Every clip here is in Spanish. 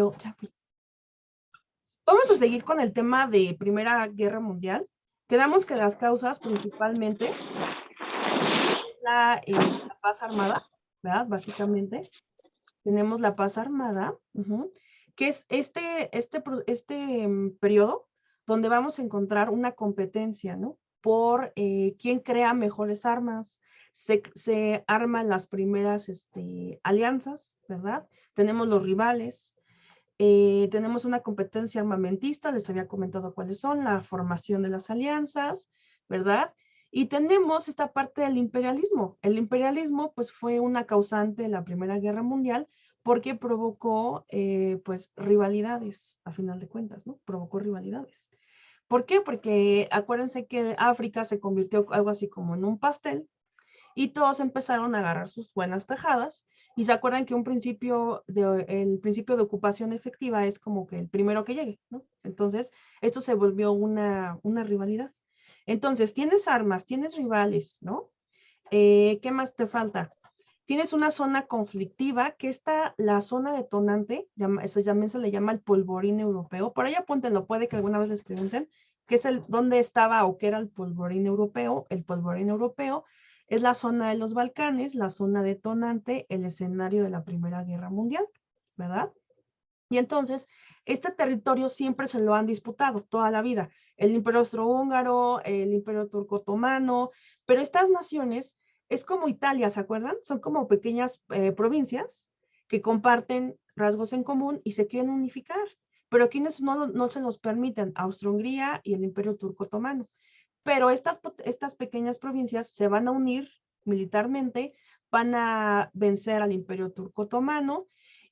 lo... Ya fui. Vamos a seguir con el tema de Primera Guerra Mundial. Quedamos que las causas principalmente la paz armada, ¿verdad? Básicamente, tenemos la paz armada, que es este periodo donde vamos a encontrar una competencia, ¿no? Por quién crea mejores armas, se arman las primeras alianzas, ¿verdad? Tenemos los rivales, tenemos una competencia armamentista, les había comentado cuáles son, la formación de las alianzas, ¿verdad? Y tenemos esta parte del imperialismo. El imperialismo, pues, fue una causante de la Primera Guerra Mundial porque provocó, pues, rivalidades, a final de cuentas, ¿no? Provocó rivalidades. ¿Por qué? Porque acuérdense que África se convirtió algo así como en un pastel, y todos empezaron a agarrar sus buenas tajadas, y se acuerdan que el principio de ocupación efectiva es como que el primero que llegue, ¿no? Entonces, esto se volvió una rivalidad. Entonces, tienes armas, tienes rivales, ¿no? ¿Qué más te falta? Tienes una zona conflictiva, que está la zona detonante, eso también se le llama el polvorín europeo. Por ahí apúntenlo, puede que alguna vez les pregunten qué es dónde estaba o qué era el polvorín europeo. El polvorín europeo es la zona de los Balcanes, la zona detonante, el escenario de la Primera Guerra Mundial, ¿verdad? Y entonces, este territorio siempre se lo han disputado toda la vida. El Imperio Austrohúngaro, el Imperio Turco Otomano, pero estas naciones es como Italia, ¿se acuerdan? Son como pequeñas provincias que comparten rasgos en común y se quieren unificar. Pero quienes no se los permiten, Austria-Hungría y el Imperio Turco Otomano. Pero estas pequeñas provincias se van a unir militarmente, van a vencer al Imperio Turco Otomano,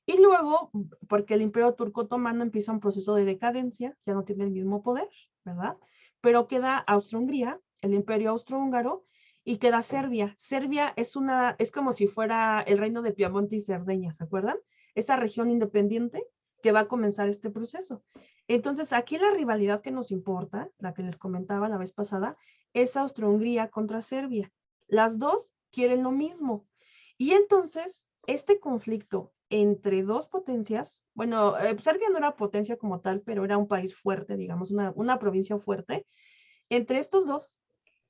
y luego, porque el Imperio Turco Otomano empieza un proceso de decadencia, ya no tiene el mismo poder, ¿verdad? Pero queda Austria-Hungría, el Imperio Austrohúngaro, y queda Serbia. Serbia es como si fuera el reino de Piamonte y Cerdeña, ¿se acuerdan? Esa región independiente que va a comenzar este proceso. Entonces, aquí la rivalidad que nos importa, la que les comentaba la vez pasada, es Austria-Hungría contra Serbia. Las dos quieren lo mismo. Y entonces, este conflicto entre dos potencias, bueno, Serbia no era potencia como tal, pero era un país fuerte, digamos, una provincia fuerte. Entre estos dos,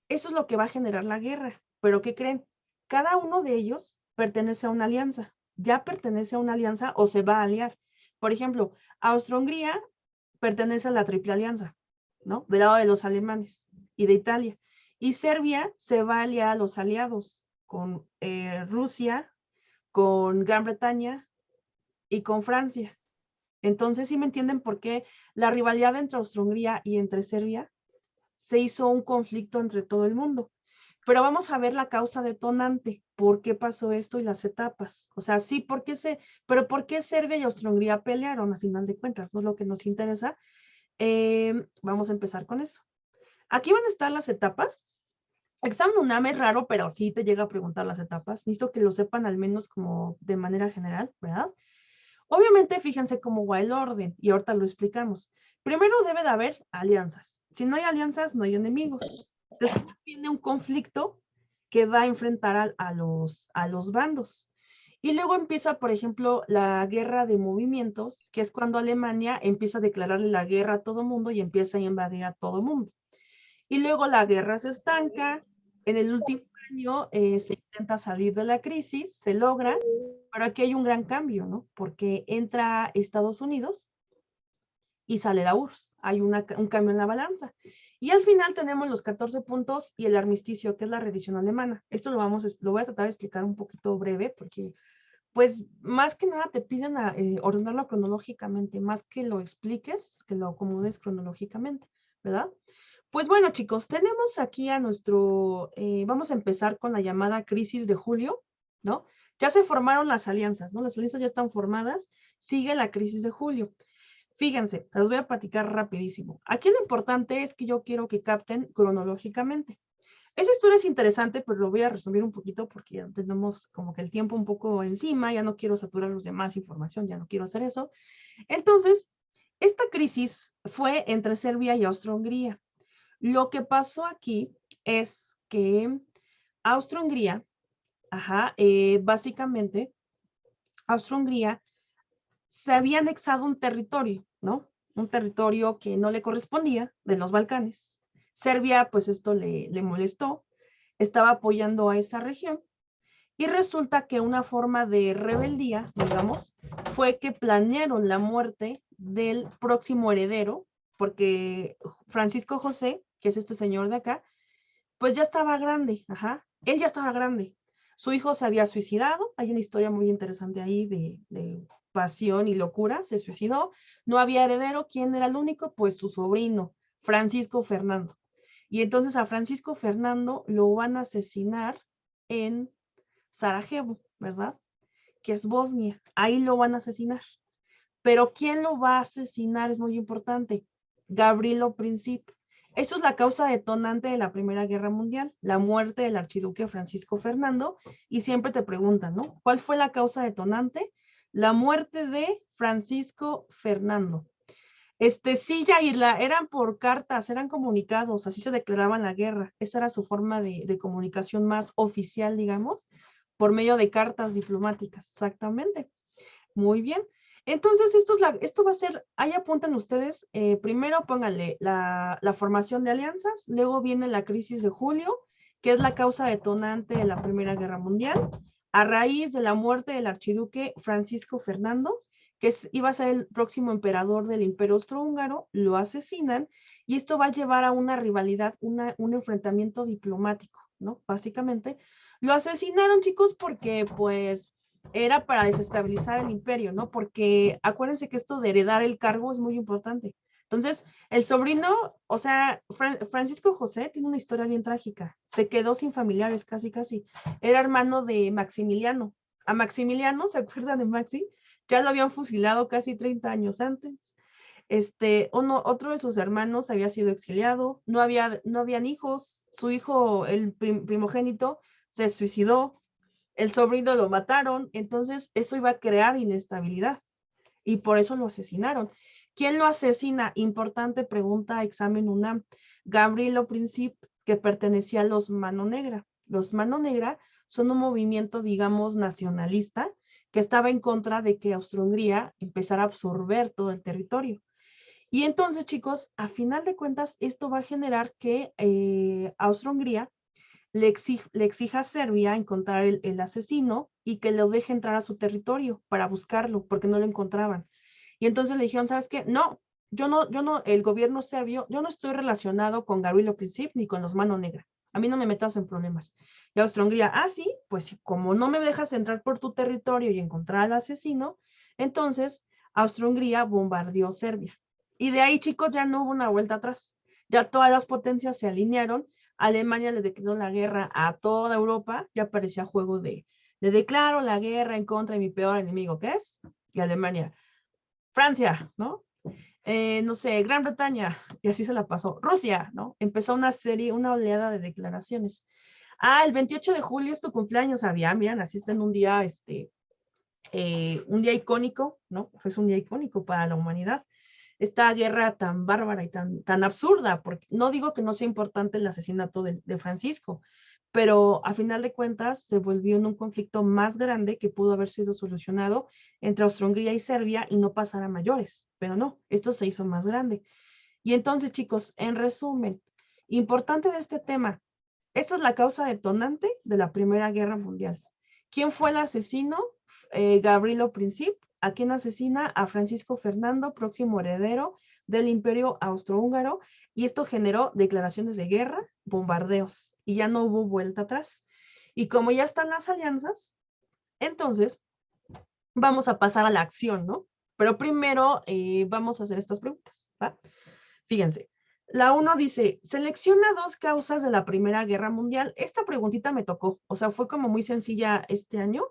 eso es lo que va a generar la guerra. Pero ¿qué creen? Cada uno de ellos pertenece a una alianza. Ya pertenece a una alianza o se va a aliar. Por ejemplo, Austria-Hungría pertenece a la Triple Alianza, ¿no? Del lado de los alemanes y de Italia. Y Serbia se va a aliar a los aliados con Rusia, con Gran Bretaña y con Francia. Entonces, ¿sí me entienden por qué la rivalidad entre Austria-Hungría y entre Serbia se hizo un conflicto entre todo el mundo? Pero vamos a ver la causa detonante, por qué pasó esto y las etapas. O sea, sí, pero ¿por qué Serbia y Austria-Hungría pelearon a final de cuentas? No es lo que nos interesa. Vamos a empezar con eso. Aquí van a estar las etapas. Examen UNAM es raro, pero sí te llega a preguntar las etapas. Necesito que lo sepan al menos como de manera general, ¿verdad? Obviamente, fíjense cómo va el orden y ahorita lo explicamos. Primero debe de haber alianzas. Si no hay alianzas, no hay enemigos. Después viene un conflicto que va a enfrentar a los bandos. Y luego empieza, por ejemplo, la guerra de movimientos, que es cuando Alemania empieza a declararle la guerra a todo mundo y empieza a invadir a todo mundo. Y luego la guerra se estanca. En el último año se intenta salir de la crisis, se logra, pero aquí hay un gran cambio, ¿no? Porque entra Estados Unidos y sale la URSS. Hay un cambio en la balanza. Y al final tenemos los 14 puntos y el armisticio, que es la rendición alemana. Esto lo voy a tratar de explicar un poquito breve, porque pues más que nada te piden ordenarlo cronológicamente, más que lo expliques, que lo acomodes cronológicamente, ¿verdad? Pues bueno, chicos, tenemos aquí a vamos a empezar con la llamada crisis de julio, ¿no? Ya se formaron las alianzas, ¿no? Las alianzas ya están formadas, sigue la crisis de julio. Fíjense, las voy a platicar rapidísimo. Aquí lo importante es que yo quiero que capten cronológicamente. Esa historia es interesante, pero lo voy a resumir un poquito porque ya tenemos como que el tiempo un poco encima, ya no quiero saturarlos de más información, ya no quiero hacer eso. Entonces, esta crisis fue entre Serbia y Austria-Hungría. Lo que pasó aquí es que Austria-Hungría, básicamente, Austria-Hungría se había anexado un territorio, ¿no? Un territorio que no le correspondía de los Balcanes. Serbia, pues esto le molestó, estaba apoyando a esa región y resulta que una forma de rebeldía, digamos, fue que planearon la muerte del próximo heredero, porque Francisco José, que es este señor de acá, pues ya estaba grande, ajá, él ya estaba grande. Su hijo se había suicidado, hay una historia muy interesante ahí de pasión y locura, se suicidó, no había heredero, ¿quién era el único? Pues su sobrino, Francisco Fernando. Y entonces a Francisco Fernando lo van a asesinar en Sarajevo, ¿verdad? Que es Bosnia, ahí lo van a asesinar. Pero ¿quién lo va a asesinar? Es muy importante. Gavrilo Princip. Esto es la causa detonante de la Primera Guerra Mundial, la muerte del archiduque Francisco Fernando. Y siempre te preguntan, ¿no? ¿Cuál fue la causa detonante? La muerte de Francisco Fernando. Sí, Jair, eran por cartas, eran comunicados, así se declaraban la guerra. Esa era su forma de comunicación más oficial, digamos, por medio de cartas diplomáticas. Exactamente. Muy bien. Entonces, esto va a ser, ahí apuntan ustedes, primero pónganle la formación de alianzas, luego viene la crisis de julio, que es la causa detonante de la Primera Guerra Mundial, a raíz de la muerte del archiduque Francisco Fernando, que iba a ser el próximo emperador del Imperio Austrohúngaro, lo asesinan, y esto va a llevar a una rivalidad, un enfrentamiento diplomático, ¿no? Básicamente, lo asesinaron, chicos, porque, pues, era para desestabilizar el imperio, ¿no? Porque acuérdense que esto de heredar el cargo es muy importante. Entonces, el sobrino, o sea, Francisco José tiene una historia bien trágica. Se quedó sin familiares, casi, casi. Era hermano de Maximiliano. A Maximiliano, ¿se acuerdan de Maxi? Ya lo habían fusilado casi 30 años antes. Otro de sus hermanos había sido exiliado, no habían hijos, su hijo, el primogénito, se suicidó, el sobrino lo mataron, entonces eso iba a crear inestabilidad y por eso lo asesinaron. ¿Quién lo asesina? Importante pregunta, examen UNAM. Gavrilo Princip, que pertenecía a los Mano Negra. Los Mano Negra son un movimiento, digamos, nacionalista que estaba en contra de que Austria-Hungría empezara a absorber todo el territorio. Y entonces, chicos, a final de cuentas, esto va a generar que Austria-Hungría le exija a Serbia encontrar el asesino y que lo deje entrar a su territorio para buscarlo, porque no lo encontraban. Y entonces le dijeron, ¿sabes qué? No, el gobierno serbio, yo no estoy relacionado con Gavrilo Princip ni con los Mano Negra. A mí no me metas en problemas. Y Austria-Hungría, sí, pues como no me dejas entrar por tu territorio y encontrar al asesino, entonces Austria-Hungría bombardeó Serbia. Y de ahí, chicos, ya no hubo una vuelta atrás. Ya todas las potencias se alinearon. Alemania le declaró la guerra a toda Europa. Ya parecía juego de declaro la guerra en contra de mi peor enemigo, ¿qué es? Y Alemania. Francia, ¿no? No sé, Gran Bretaña, y así se la pasó. Rusia, ¿no? Empezó una serie, una oleada de declaraciones. El 28 de julio es tu cumpleaños, mira, naciste en un día icónico, ¿no? Es un día icónico para la humanidad. Esta guerra tan bárbara y tan absurda, porque no digo que no sea importante el asesinato de Francisco, pero a final de cuentas se volvió en un conflicto más grande que pudo haber sido solucionado entre Austria-Hungría y Serbia y no pasar a mayores, pero no, esto se hizo más grande. Y entonces, chicos, en resumen, importante de este tema, esta es la causa detonante de la Primera Guerra Mundial. ¿Quién fue el asesino? Gavrilo Princip. ¿A quién asesina? A Francisco Fernando, próximo heredero del Imperio Austrohúngaro, y esto generó declaraciones de guerra, bombardeos, y ya no hubo vuelta atrás. Y como ya están las alianzas, entonces vamos a pasar a la acción, ¿no? Pero primero vamos a hacer estas preguntas, ¿va? Fíjense, la 1 dice, selecciona 2 causas de la Primera Guerra Mundial. Esta preguntita me tocó, o sea, fue como muy sencilla este año.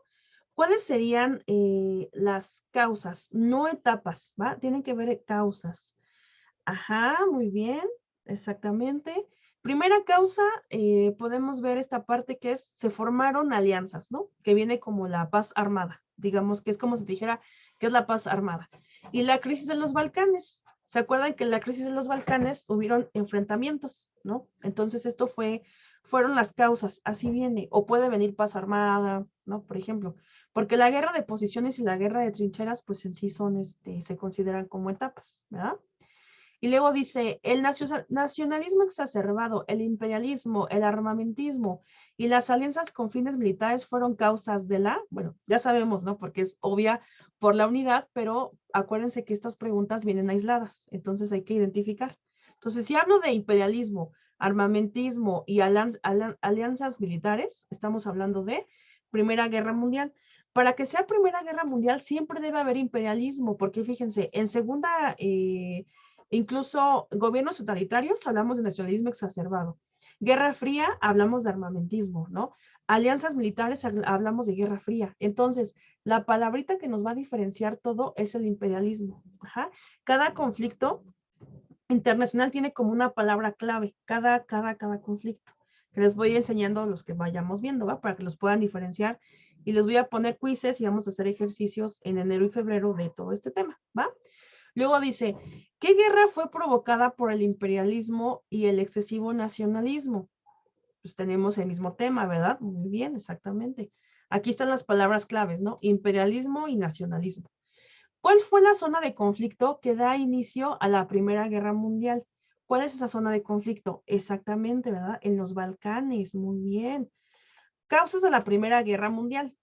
¿Cuáles serían las causas? No etapas, ¿va? Tienen que ver causas. Ajá, muy bien, exactamente. Primera causa, podemos ver esta parte que es, se formaron alianzas, ¿no? Que viene como la paz armada, digamos que es como si dijera que es la paz armada. Y la crisis de los Balcanes, ¿se acuerdan que en la crisis de los Balcanes hubieron enfrentamientos, ¿no? Entonces fueron las causas, así viene, o puede venir paz armada, ¿no? Por ejemplo, porque la guerra de posiciones y la guerra de trincheras, pues en sí son, se consideran como etapas, ¿verdad? Y luego dice, el nacionalismo exacerbado, el imperialismo, el armamentismo y las alianzas con fines militares fueron causas de la, bueno, ya sabemos, ¿no? Porque es obvia por la unidad, pero acuérdense que estas preguntas vienen aisladas, entonces hay que identificar. Entonces, si hablo de imperialismo, armamentismo y alianzas militares, estamos hablando de Primera Guerra Mundial. Para que sea Primera Guerra Mundial siempre debe haber imperialismo, porque fíjense, en Segunda... incluso gobiernos totalitarios, hablamos de nacionalismo exacerbado. Guerra Fría, hablamos de armamentismo, ¿no? Alianzas militares, hablamos de Guerra Fría. Entonces, la palabrita que nos va a diferenciar todo es el imperialismo. Ajá. Cada conflicto internacional tiene como una palabra clave, cada conflicto, que les voy enseñando los que vayamos viendo, ¿va? Para que los puedan diferenciar. Y les voy a poner quizzes y vamos a hacer ejercicios en enero y febrero de todo este tema, ¿va? Luego dice, ¿qué guerra fue provocada por el imperialismo y el excesivo nacionalismo? Pues tenemos el mismo tema, ¿verdad? Muy bien, exactamente. Aquí están las palabras claves, ¿no? Imperialismo y nacionalismo. ¿Cuál fue la zona de conflicto que da inicio a la Primera Guerra Mundial? ¿Cuál es esa zona de conflicto? Exactamente, ¿verdad? En los Balcanes, muy bien. Causas de la Primera Guerra Mundial.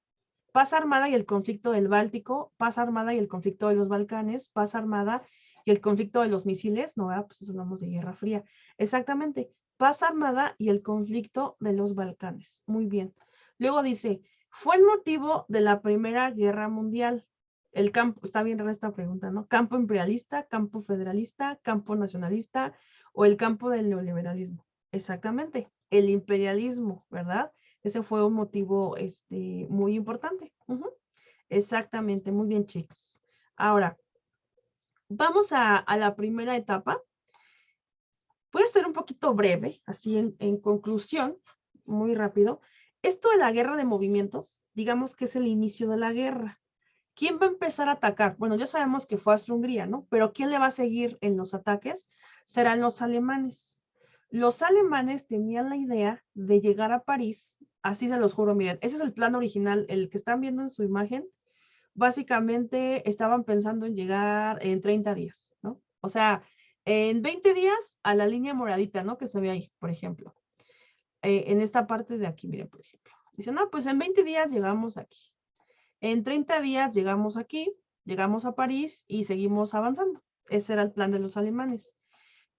Paz armada y el conflicto del Báltico, paz armada y el conflicto de los Balcanes, paz armada y el conflicto de los misiles, no, pues eso hablamos de Guerra Fría. Exactamente, paz armada y el conflicto de los Balcanes. Muy bien. Luego dice, fue el motivo de la Primera Guerra Mundial. El campo, está bien esta pregunta, ¿no? Campo imperialista, campo federalista, campo nacionalista o el campo del neoliberalismo. Exactamente, el imperialismo, ¿verdad? Ese fue un motivo muy importante. Exactamente, muy bien, chicos. Ahora, vamos a la primera etapa. Voy a ser un poquito breve, así en conclusión, muy rápido. Esto de la guerra de movimientos, digamos que es el inicio de la guerra. ¿Quién va a empezar a atacar? Bueno, ya sabemos que fue Austria-Hungría, ¿no? Pero ¿quién le va a seguir en los ataques? Serán los alemanes. Los alemanes tenían la idea de llegar a París, así se los juro, miren, ese es el plan original, el que están viendo en su imagen, básicamente estaban pensando en llegar en 30 días, ¿no? O sea, en 20 días a la línea moradita, ¿no? Que se ve ahí, por ejemplo. En esta parte de aquí, miren, por ejemplo. Dicen, no, pues en 20 días llegamos aquí. En 30 días llegamos aquí, llegamos a París y seguimos avanzando. Ese era el plan de los alemanes.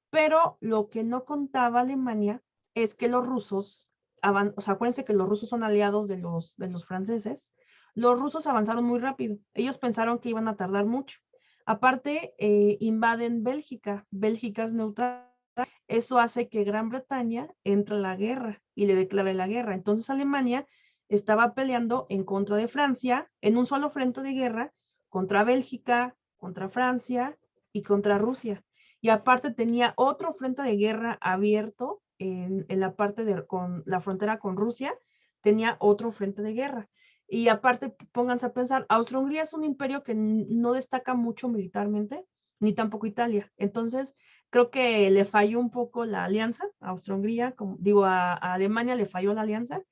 Pero lo que no contaba Alemania es que los rusos, o sea, acuérdense que los rusos son aliados de los franceses, los rusos avanzaron muy rápido. Ellos pensaron que iban a tardar mucho. Aparte, invaden Bélgica. Bélgica es neutral. Eso hace que Gran Bretaña entre a la guerra y le declare la guerra. Entonces Alemania estaba peleando en contra de Francia en un solo frente de guerra contra Bélgica, contra Francia y contra Rusia. Y aparte tenía otro frente de guerra abierto en la parte con la frontera con Rusia, tenía otro frente de guerra. Y aparte, pónganse a pensar, Austria-Hungría es un imperio que no destaca mucho militarmente, ni tampoco Italia. Entonces, creo que le falló un poco la alianza a Austria-Hungría, digo, a Alemania le falló la alianza,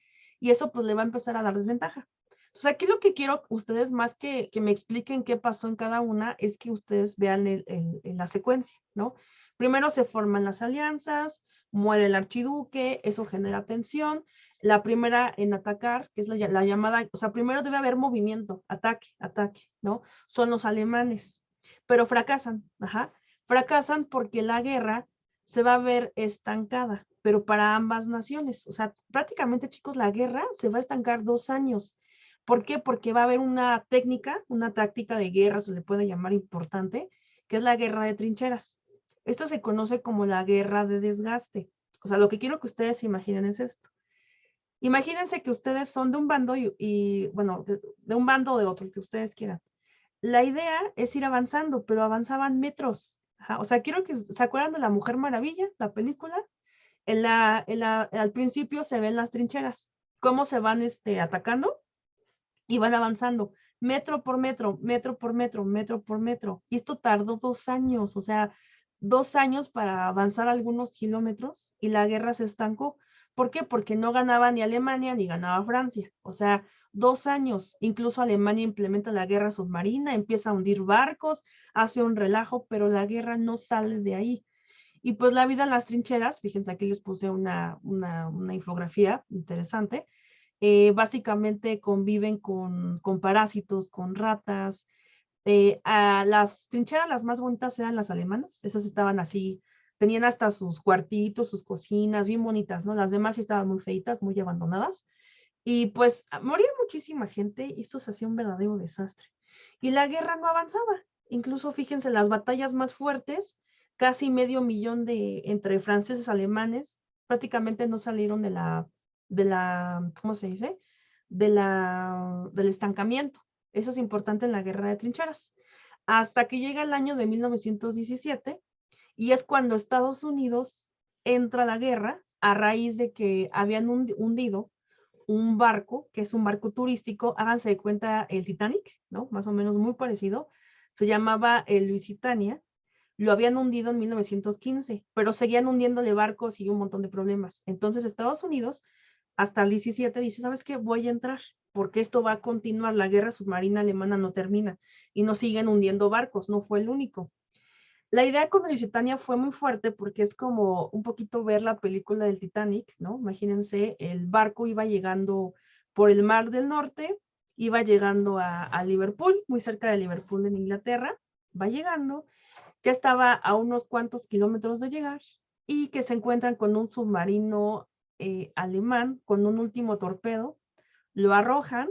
y eso pues le va a empezar a dar desventaja. Entonces, aquí lo que quiero ustedes, más que me expliquen qué pasó en cada una, es que ustedes vean la secuencia, ¿no? Primero se forman las alianzas, muere el archiduque, eso genera tensión. La primera en atacar, que es la llamada, o sea, primero debe haber movimiento, ataque, ¿no? Son los alemanes, pero fracasan, fracasan porque la guerra se va a ver estancada, pero para ambas naciones. O sea, prácticamente, chicos, la guerra se va a estancar 2 años. ¿Por qué? Porque va a haber una técnica, una táctica de guerra, se le puede llamar importante, que es la guerra de trincheras. Esto se conoce como la guerra de desgaste. O sea, lo que quiero que ustedes se imaginen es esto. Imagínense que ustedes son de un bando bueno, de un bando o de otro, el que ustedes quieran. La idea es ir avanzando, pero avanzaban metros. O sea, quiero que se acuerdan de La Mujer Maravilla, la película. Al principio se ven las trincheras, cómo se van atacando y van avanzando metro por metro, metro por metro, metro por metro. Y esto tardó 2 años, o sea, 2 años para avanzar algunos kilómetros y la guerra se estancó. ¿Por qué? Porque no ganaba ni Alemania ni ganaba Francia. O sea, 2 años. Incluso Alemania implementa la guerra submarina, empieza a hundir barcos, hace un relajo, pero la guerra no sale de ahí. Y pues la vida en las trincheras, fíjense, aquí les puse una infografía interesante. Básicamente conviven con parásitos, con ratas. A las trincheras las más bonitas eran las alemanas, esas estaban así, tenían hasta sus cuartitos, sus cocinas, bien bonitas, ¿no? Las demás sí estaban muy feitas, muy abandonadas. Y pues moría muchísima gente y esto se hacía un verdadero desastre. Y la guerra no avanzaba. Incluso fíjense, las batallas más fuertes, casi medio millón entre franceses y alemanes, prácticamente no salieron ¿cómo se dice? Del estancamiento. Eso es importante en la guerra de trincheras. Hasta que llega el año de 1917 y es cuando Estados Unidos entra a la guerra a raíz de que habían hundido un barco, que es un barco turístico, háganse de cuenta el Titanic, ¿no? Más o menos muy parecido. Se llamaba el Lusitania. Lo habían hundido en 1915, pero seguían hundiéndole barcos y un montón de problemas. Entonces Estados Unidos, hasta el 17, dice, ¿sabes qué? Voy a entrar, porque esto va a continuar. La guerra submarina alemana no termina y no siguen hundiendo barcos, no fue el único. La idea con el Lusitania fue muy fuerte porque es como un poquito ver la película del Titanic, ¿no? Imagínense, el barco iba llegando por el Mar del Norte, iba llegando a Liverpool, muy cerca de Liverpool en Inglaterra, va llegando, ya estaba a unos cuantos kilómetros de llegar y que se encuentran con un submarino alemán con un último torpedo, lo arrojan,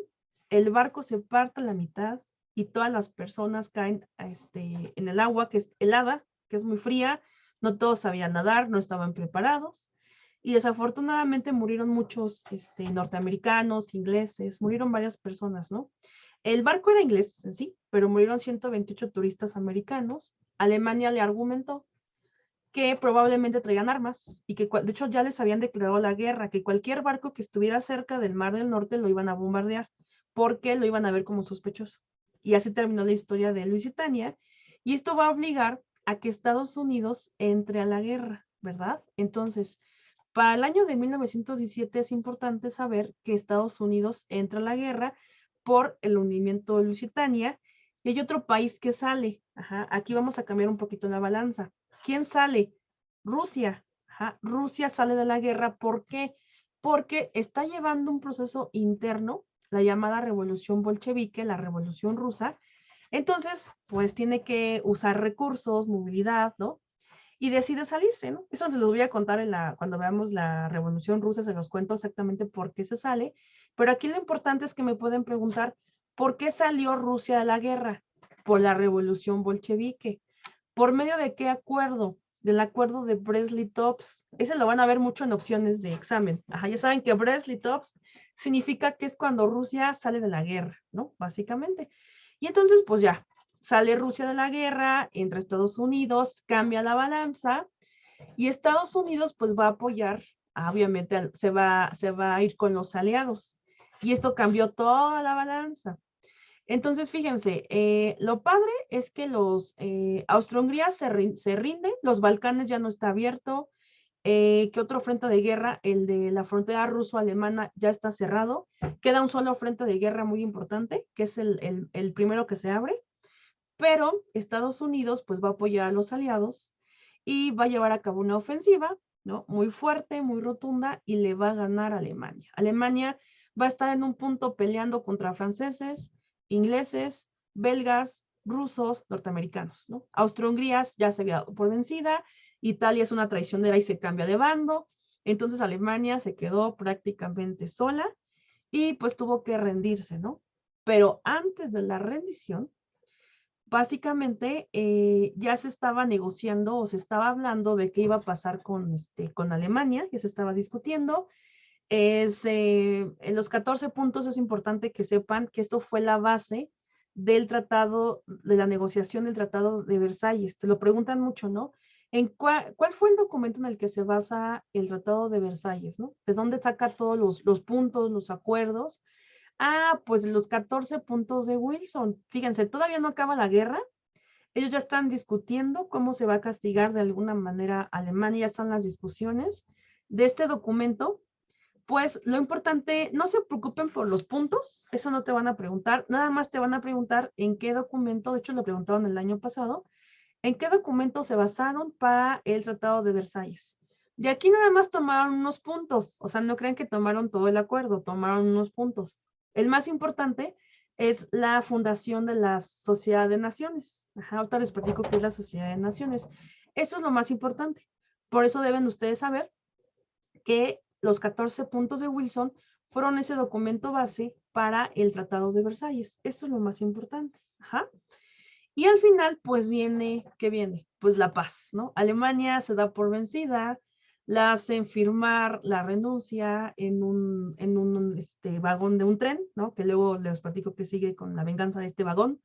el barco se parte a la mitad y todas las personas caen en el agua que es helada, que es muy fría, no todos sabían nadar, no estaban preparados y desafortunadamente murieron muchos norteamericanos, ingleses, murieron varias personas, ¿no? El barco era inglés en sí, pero murieron 128 turistas americanos. Alemania le argumentó que probablemente traían armas y que de hecho ya les habían declarado la guerra, que cualquier barco que estuviera cerca del Mar del Norte lo iban a bombardear porque lo iban a ver como sospechoso. Y así terminó la historia de Lusitania y esto va a obligar a que Estados Unidos entre a la guerra, ¿verdad? Entonces, para el año de 1917 es importante saber que Estados Unidos entra a la guerra por el hundimiento de Lusitania y hay otro país que sale. Ajá, aquí vamos a cambiar un poquito la balanza. ¿Quién sale? Rusia. Ajá, Rusia sale de la guerra. ¿Por qué? Porque está llevando un proceso interno, la llamada revolución bolchevique, la revolución rusa. Entonces, pues tiene que usar recursos, movilidad, ¿no? Y decide salirse, ¿no? Eso se los voy a contar cuando veamos la Revolución Rusa, se los cuento exactamente por qué se sale, pero aquí lo importante es que me pueden preguntar, ¿por qué salió Rusia de la guerra? Por la Revolución Bolchevique. ¿Por medio de qué acuerdo? Del acuerdo de Brest-Litovsk. Ese lo van a ver mucho en opciones de examen. Ajá, ya saben que Brest-Litovsk significa que es cuando Rusia sale de la guerra, ¿no? Básicamente. Y entonces, pues ya, sale Rusia de la guerra, entra Estados Unidos, cambia la balanza y Estados Unidos pues va a apoyar, obviamente se va a ir con los aliados. Y esto cambió toda la balanza. Entonces, fíjense, lo padre es que los Austro-Hungría se rinde, los Balcanes ya no está abierto, que otro frente de guerra, el de la frontera ruso-alemana, ya está cerrado, queda un solo frente de guerra muy importante, que es el primero que se abre, pero Estados Unidos pues va a apoyar a los aliados y va a llevar a cabo una ofensiva, ¿no? Muy fuerte, muy rotunda y le va a ganar a Alemania. Alemania va a estar en un punto peleando contra franceses, ingleses, belgas, rusos, norteamericanos, ¿no? Austro-Hungría ya se había dado por vencida, Italia es una traicionera y se cambia de bando, entonces Alemania se quedó prácticamente sola y pues tuvo que rendirse, ¿no? Pero antes de la rendición, básicamente ya se estaba negociando o se estaba hablando de qué iba a pasar con Alemania, ya se estaba discutiendo. En los 14 puntos es importante que sepan que esto fue la base del tratado, de la negociación del Tratado de Versalles. Te lo preguntan mucho, ¿no? ¿Cuál fue el documento en el que se basa el Tratado de Versalles, ¿no? ¿De dónde saca todos los puntos, los acuerdos? Pues los 14 puntos de Wilson. Fíjense, todavía no acaba la guerra. Ellos ya están discutiendo cómo se va a castigar de alguna manera a Alemania, ya están las discusiones de este documento. Pues lo importante, no se preocupen por los puntos, eso no te van a preguntar, nada más te van a preguntar en qué documento, de hecho lo preguntaron el año pasado, en qué documento se basaron para el Tratado de Versalles. De aquí nada más tomaron unos puntos, o sea, no crean que tomaron todo el acuerdo, tomaron unos puntos. El más importante es la fundación de la Sociedad de Naciones. Ajá, ahorita les platico qué es la Sociedad de Naciones. Eso es lo más importante. Por eso deben ustedes saber que los 14 puntos de Wilson fueron ese documento base para el Tratado de Versalles. Eso es lo más importante. Ajá. Y al final, pues viene, ¿qué viene? Pues la paz, ¿no? Alemania se da por vencida, la hacen firmar la renuncia en un vagón de un tren, ¿no? Que luego les platico que sigue con la venganza de este vagón.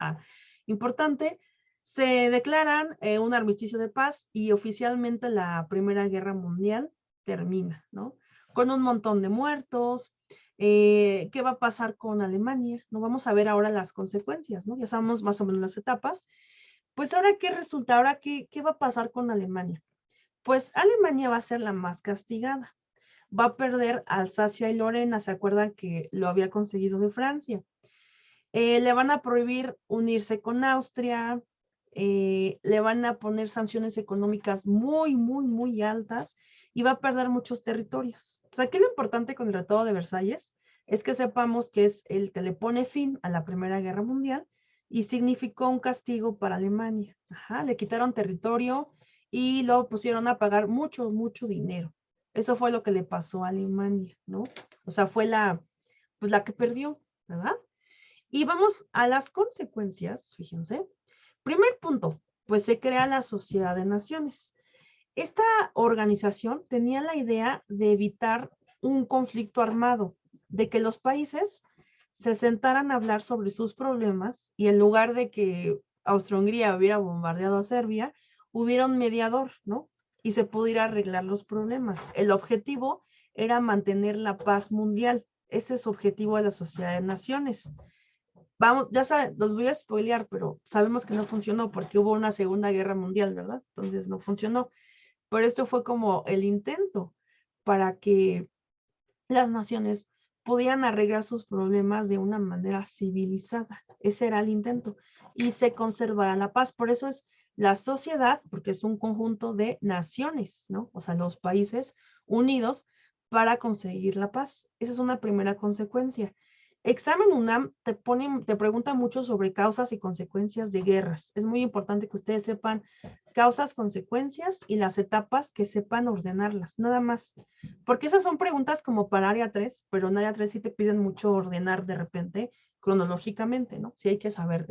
Importante. Se declaran un armisticio de paz y oficialmente la Primera Guerra Mundial termina, ¿no? Con un montón de muertos. ¿Qué va a pasar con Alemania? No vamos a ver ahora las consecuencias, ¿no? Ya sabemos más o menos las etapas. Pues ahora, ¿qué resulta? Ahora, ¿qué va a pasar con Alemania? Pues Alemania va a ser la más castigada. Va a perder Alsacia y Lorena, ¿se acuerdan que lo había conseguido de Francia? Le van a prohibir unirse con Austria, le van a poner sanciones económicas muy, muy, muy altas y va a perder muchos territorios. O sea, aquí lo importante con el Tratado de Versalles es que sepamos que es el que le pone fin a la Primera Guerra Mundial y significó un castigo para Alemania. Ajá, le quitaron territorio y lo pusieron a pagar mucho, mucho dinero. Eso fue lo que le pasó a Alemania, ¿no? O sea, fue pues la que perdió, ¿verdad? Y vamos a las consecuencias, fíjense. Primer punto, pues se crea la Sociedad de Naciones. Esta organización tenía la idea de evitar un conflicto armado, de que los países se sentaran a hablar sobre sus problemas y en lugar de que Austria-Hungría hubiera bombardeado a Serbia, hubiera un mediador, ¿no? Y se pudiera arreglar los problemas. El objetivo era mantener la paz mundial. Ese es el objetivo de la Sociedad de Naciones. Vamos, ya saben, los voy a spoilear, pero sabemos que no funcionó porque hubo una Segunda Guerra Mundial, ¿verdad? Entonces no funcionó. Pero esto fue como el intento para que las naciones pudieran arreglar sus problemas de una manera civilizada. Ese era el intento. Y se conservara la paz. Por eso es la sociedad, porque es un conjunto de naciones, ¿no? O sea, los países unidos para conseguir la paz. Esa es una primera consecuencia. Examen UNAM te pregunta mucho sobre causas y consecuencias de guerras. Es muy importante que ustedes sepan causas, consecuencias y las etapas, que sepan ordenarlas, nada más. Porque esas son preguntas como para área 3, pero en área 3 sí te piden mucho ordenar de repente cronológicamente, ¿no? Sí hay que saber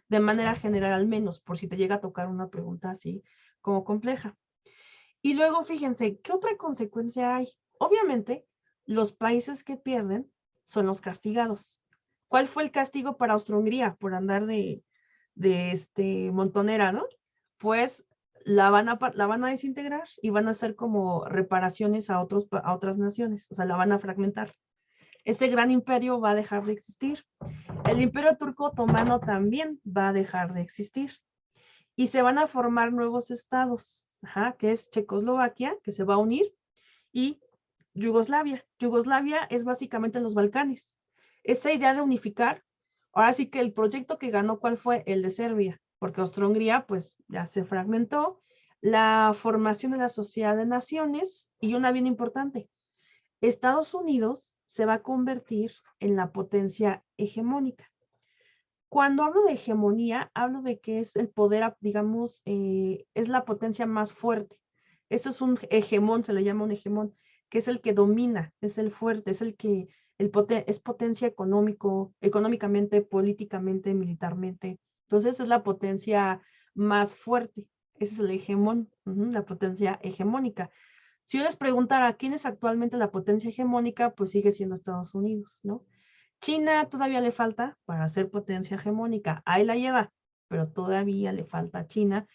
de manera general al menos, por si te llega a tocar una pregunta así como compleja. Y luego fíjense, ¿qué otra consecuencia hay? Obviamente, los países que pierden son los castigados. ¿Cuál fue el castigo para Austria-Hungría por andar de montonera, ¿no? Pues la van a desintegrar y van a hacer como reparaciones a otras naciones, o sea, la van a fragmentar. Ese gran imperio va a dejar de existir. El imperio turco otomano también va a dejar de existir. Y se van a formar nuevos estados, ajá, que es Checoslovaquia, que se va a unir, y Yugoslavia. Yugoslavia es básicamente los Balcanes. Esa idea de unificar, ahora sí que el proyecto que ganó, ¿cuál fue? El de Serbia, porque Austria-Hungría pues ya se fragmentó, la formación de la Sociedad de Naciones y una bien importante, Estados Unidos se va a convertir en la potencia hegemónica. Cuando hablo de hegemonía, hablo de que es el poder, digamos, es la potencia más fuerte. Eso es un hegemón, se le llama un hegemón, que es el que domina, es el fuerte, es el que es potencia económicamente, políticamente, militarmente. Entonces es la potencia más fuerte. Ese es el hegemón, la potencia hegemónica. Si yo les preguntara quién es actualmente la potencia hegemónica, pues sigue siendo Estados Unidos, ¿no? China todavía le falta para ser potencia hegemónica. Ahí la lleva, pero todavía le falta a China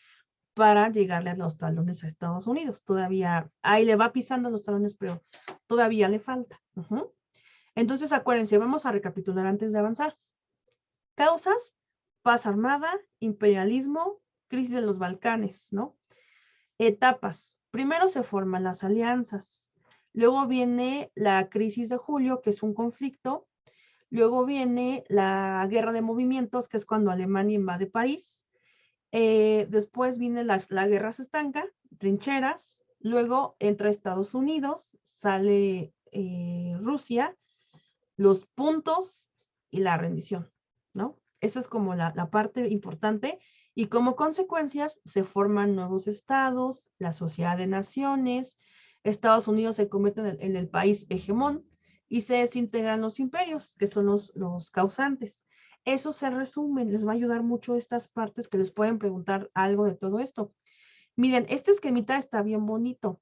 para llegarle a los talones a Estados Unidos. Todavía, ahí le va pisando los talones, pero todavía le falta. Entonces, acuérdense, vamos a recapitular antes de avanzar. Causas: paz armada, imperialismo, crisis de los Balcanes, ¿no? Etapas. Primero se forman las alianzas. Luego viene la crisis de julio, que es un conflicto. Luego viene la guerra de movimientos, que es cuando Alemania invade París. Después viene la guerra se estanca, trincheras. Luego entra Estados Unidos, sale Rusia, los puntos y la rendición, ¿no? Esa es como la parte importante. Y como consecuencias se forman nuevos estados, la sociedad de naciones, Estados Unidos se convierte en el país hegemón y se desintegran los imperios, que son los causantes. Eso se resume, les va a ayudar mucho estas partes que les pueden preguntar algo de todo esto. Miren, este esquemita está bien bonito.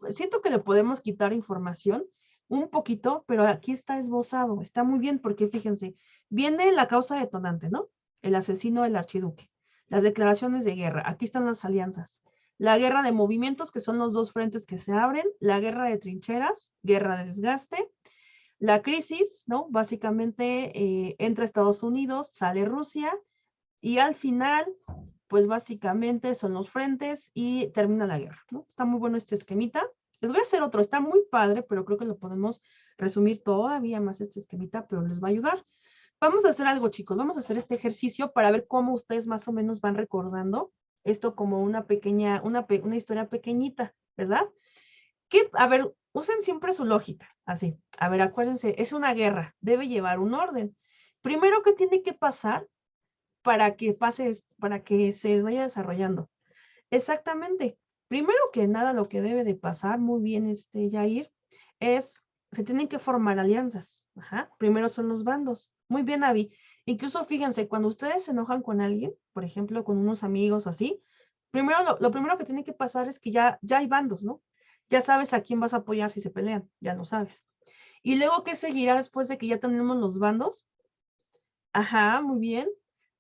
Siento que le podemos quitar información un poquito, pero aquí está esbozado. Está muy bien porque fíjense, viene la causa detonante, ¿no? El asesino del archiduque. Las declaraciones de guerra. Aquí están las alianzas. La guerra de movimientos, que son los dos frentes que se abren. La guerra de trincheras, guerra de desgaste. La crisis, ¿no? Básicamente entra Estados Unidos, sale Rusia y al final pues básicamente son los frentes y termina la guerra, ¿no? Está muy bueno este esquemita. Les voy a hacer otro, está muy padre, pero creo que lo podemos resumir todavía más este esquemita, pero les va a ayudar. Vamos a hacer algo, chicos, vamos a hacer este ejercicio para ver cómo ustedes más o menos van recordando esto como una pequeña, una historia pequeñita, ¿verdad? A ver, usen siempre su lógica, así. A ver, acuérdense, es una guerra, debe llevar un orden. Primero, ¿qué tiene que pasar para que pase, para que se vaya desarrollando? Exactamente. Primero que nada, lo que debe de pasar, muy bien, Yair, es, se tienen que formar alianzas. Ajá. Primero son los bandos. Muy bien, Avi. Incluso fíjense, cuando ustedes se enojan con alguien, por ejemplo, con unos amigos o así, primero, lo primero que tiene que pasar es que ya hay bandos, ¿no? Ya sabes a quién vas a apoyar si se pelean, ya lo sabes. Y luego, ¿qué seguirá después de que ya tenemos los bandos? Ajá, muy bien.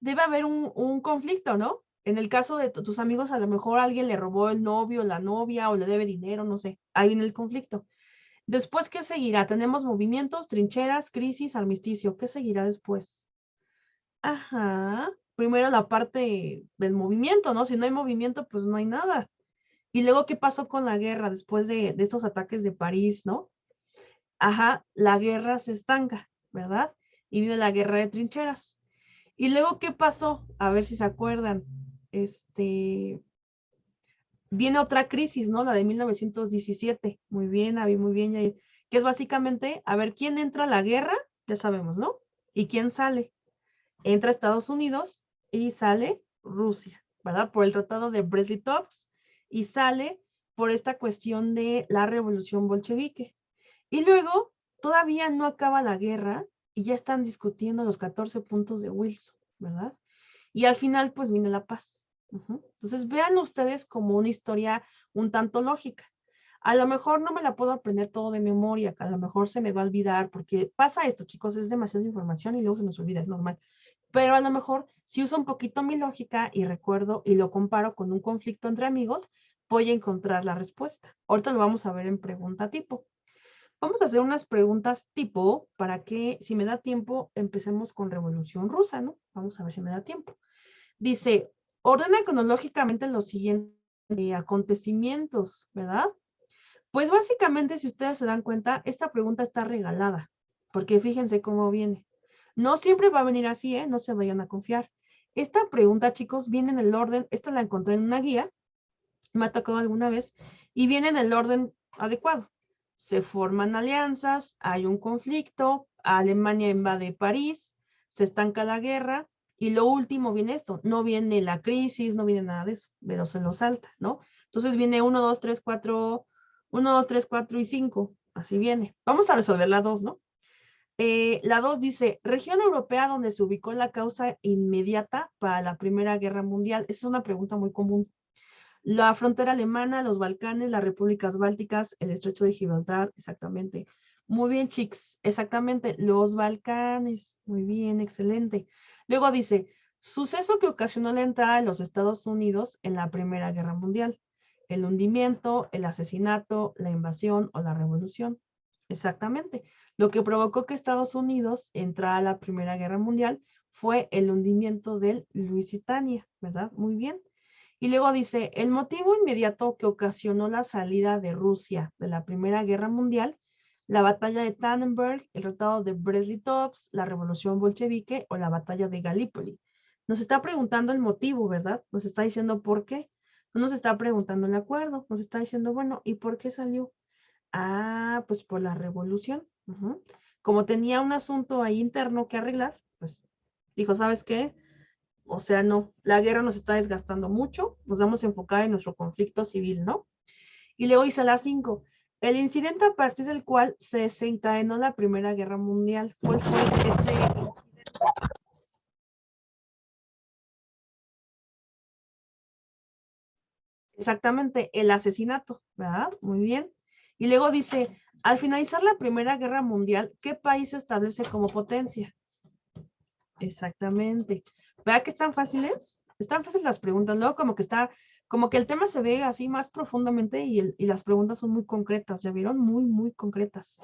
Debe haber un conflicto, ¿no? En el caso de tus amigos, a lo mejor alguien le robó el novio, la novia, o le debe dinero, no sé. Ahí viene el conflicto. Después, ¿qué seguirá? Tenemos movimientos, trincheras, crisis, armisticio. ¿Qué seguirá después? Ajá. Primero la parte del movimiento, ¿no? Si no hay movimiento, pues no hay nada. Y luego, ¿qué pasó con la guerra después de estos ataques de París, ¿no? Ajá, la guerra se estanca, ¿verdad? Y viene la guerra de trincheras. Y luego, ¿qué pasó? A ver si se acuerdan. Viene otra crisis, ¿no? La de 1917. Muy bien, Avi, muy bien, Yair. Que es básicamente, a ver, ¿quién entra a la guerra? Ya sabemos, ¿no? ¿Y quién sale? Entra Estados Unidos y sale Rusia, ¿verdad? Por el Tratado de Brest-Litovsk y sale por esta cuestión de la revolución bolchevique. Y luego, todavía no acaba la guerra y ya están discutiendo los 14 puntos de Wilson, ¿verdad? Y al final, pues viene la paz. Entonces, vean ustedes como una historia un tanto lógica. A lo mejor no me la puedo aprender todo de memoria, a lo mejor se me va a olvidar, porque pasa esto, chicos, es demasiada información y luego se nos olvida, es normal. Pero a lo mejor, si uso un poquito mi lógica y recuerdo y lo comparo con un conflicto entre amigos, voy a encontrar la respuesta. Ahorita lo vamos a ver en pregunta tipo. Vamos a hacer unas preguntas tipo para que, si me da tiempo, empecemos con Revolución Rusa, ¿no? Vamos a ver si me da tiempo. Dice, ordena cronológicamente los siguientes acontecimientos, ¿verdad? Pues básicamente, si ustedes se dan cuenta, esta pregunta está regalada, porque fíjense cómo viene. No siempre va a venir así, ¿eh? No se vayan a confiar. Esta pregunta, chicos, viene en el orden, esta la encontré en una guía, me ha tocado alguna vez, y viene en el orden adecuado. Se forman alianzas, hay un conflicto, Alemania invade París, se estanca la guerra, y lo último viene esto, no viene la crisis, no viene nada de eso, pero se lo salta, ¿no? Entonces viene 1, 2, 3, 4, 1, 2, 3, 4 y 5, así viene. Vamos a resolver la 2, ¿no? La 2 dice, región europea donde se ubicó la causa inmediata para la Primera Guerra Mundial. Esa es una pregunta muy común. La frontera alemana, los Balcanes, las repúblicas bálticas, el estrecho de Gibraltar, exactamente. Muy bien, chicos, exactamente, los Balcanes. Muy bien, excelente. Luego dice, suceso que ocasionó la entrada de los Estados Unidos en la Primera Guerra Mundial. El hundimiento, el asesinato, la invasión o la revolución. Exactamente. Lo que provocó que Estados Unidos entrara a la Primera Guerra Mundial fue el hundimiento del Lusitania, ¿verdad? Muy bien. Y luego dice, el motivo inmediato que ocasionó la salida de Rusia de la Primera Guerra Mundial, la batalla de Tannenberg, el tratado de Brest-Litovsk, la revolución bolchevique o la batalla de Galípoli. Nos está preguntando el motivo, ¿verdad? Nos está diciendo por qué. No nos está preguntando el acuerdo, nos está diciendo, bueno, ¿y por qué salió? Ah, pues por la revolución. Como tenía un asunto ahí interno que arreglar, pues dijo, ¿sabes qué? O sea, no, la guerra nos está desgastando mucho, nos vamos a enfocar en nuestro conflicto civil, ¿no? Y luego dice la 5, el incidente a partir del cual se desencadenó la Primera Guerra Mundial. ¿Cuál fue ese incidente? Exactamente, el asesinato, ¿verdad? Muy bien. Y luego dice, al finalizar la Primera Guerra Mundial, ¿qué país se establece como potencia? Exactamente. ¿Verdad que están fáciles? Están fáciles las preguntas. Luego como que está, como que el tema se ve así más profundamente y las preguntas son muy concretas, ¿ya vieron? Muy, muy concretas.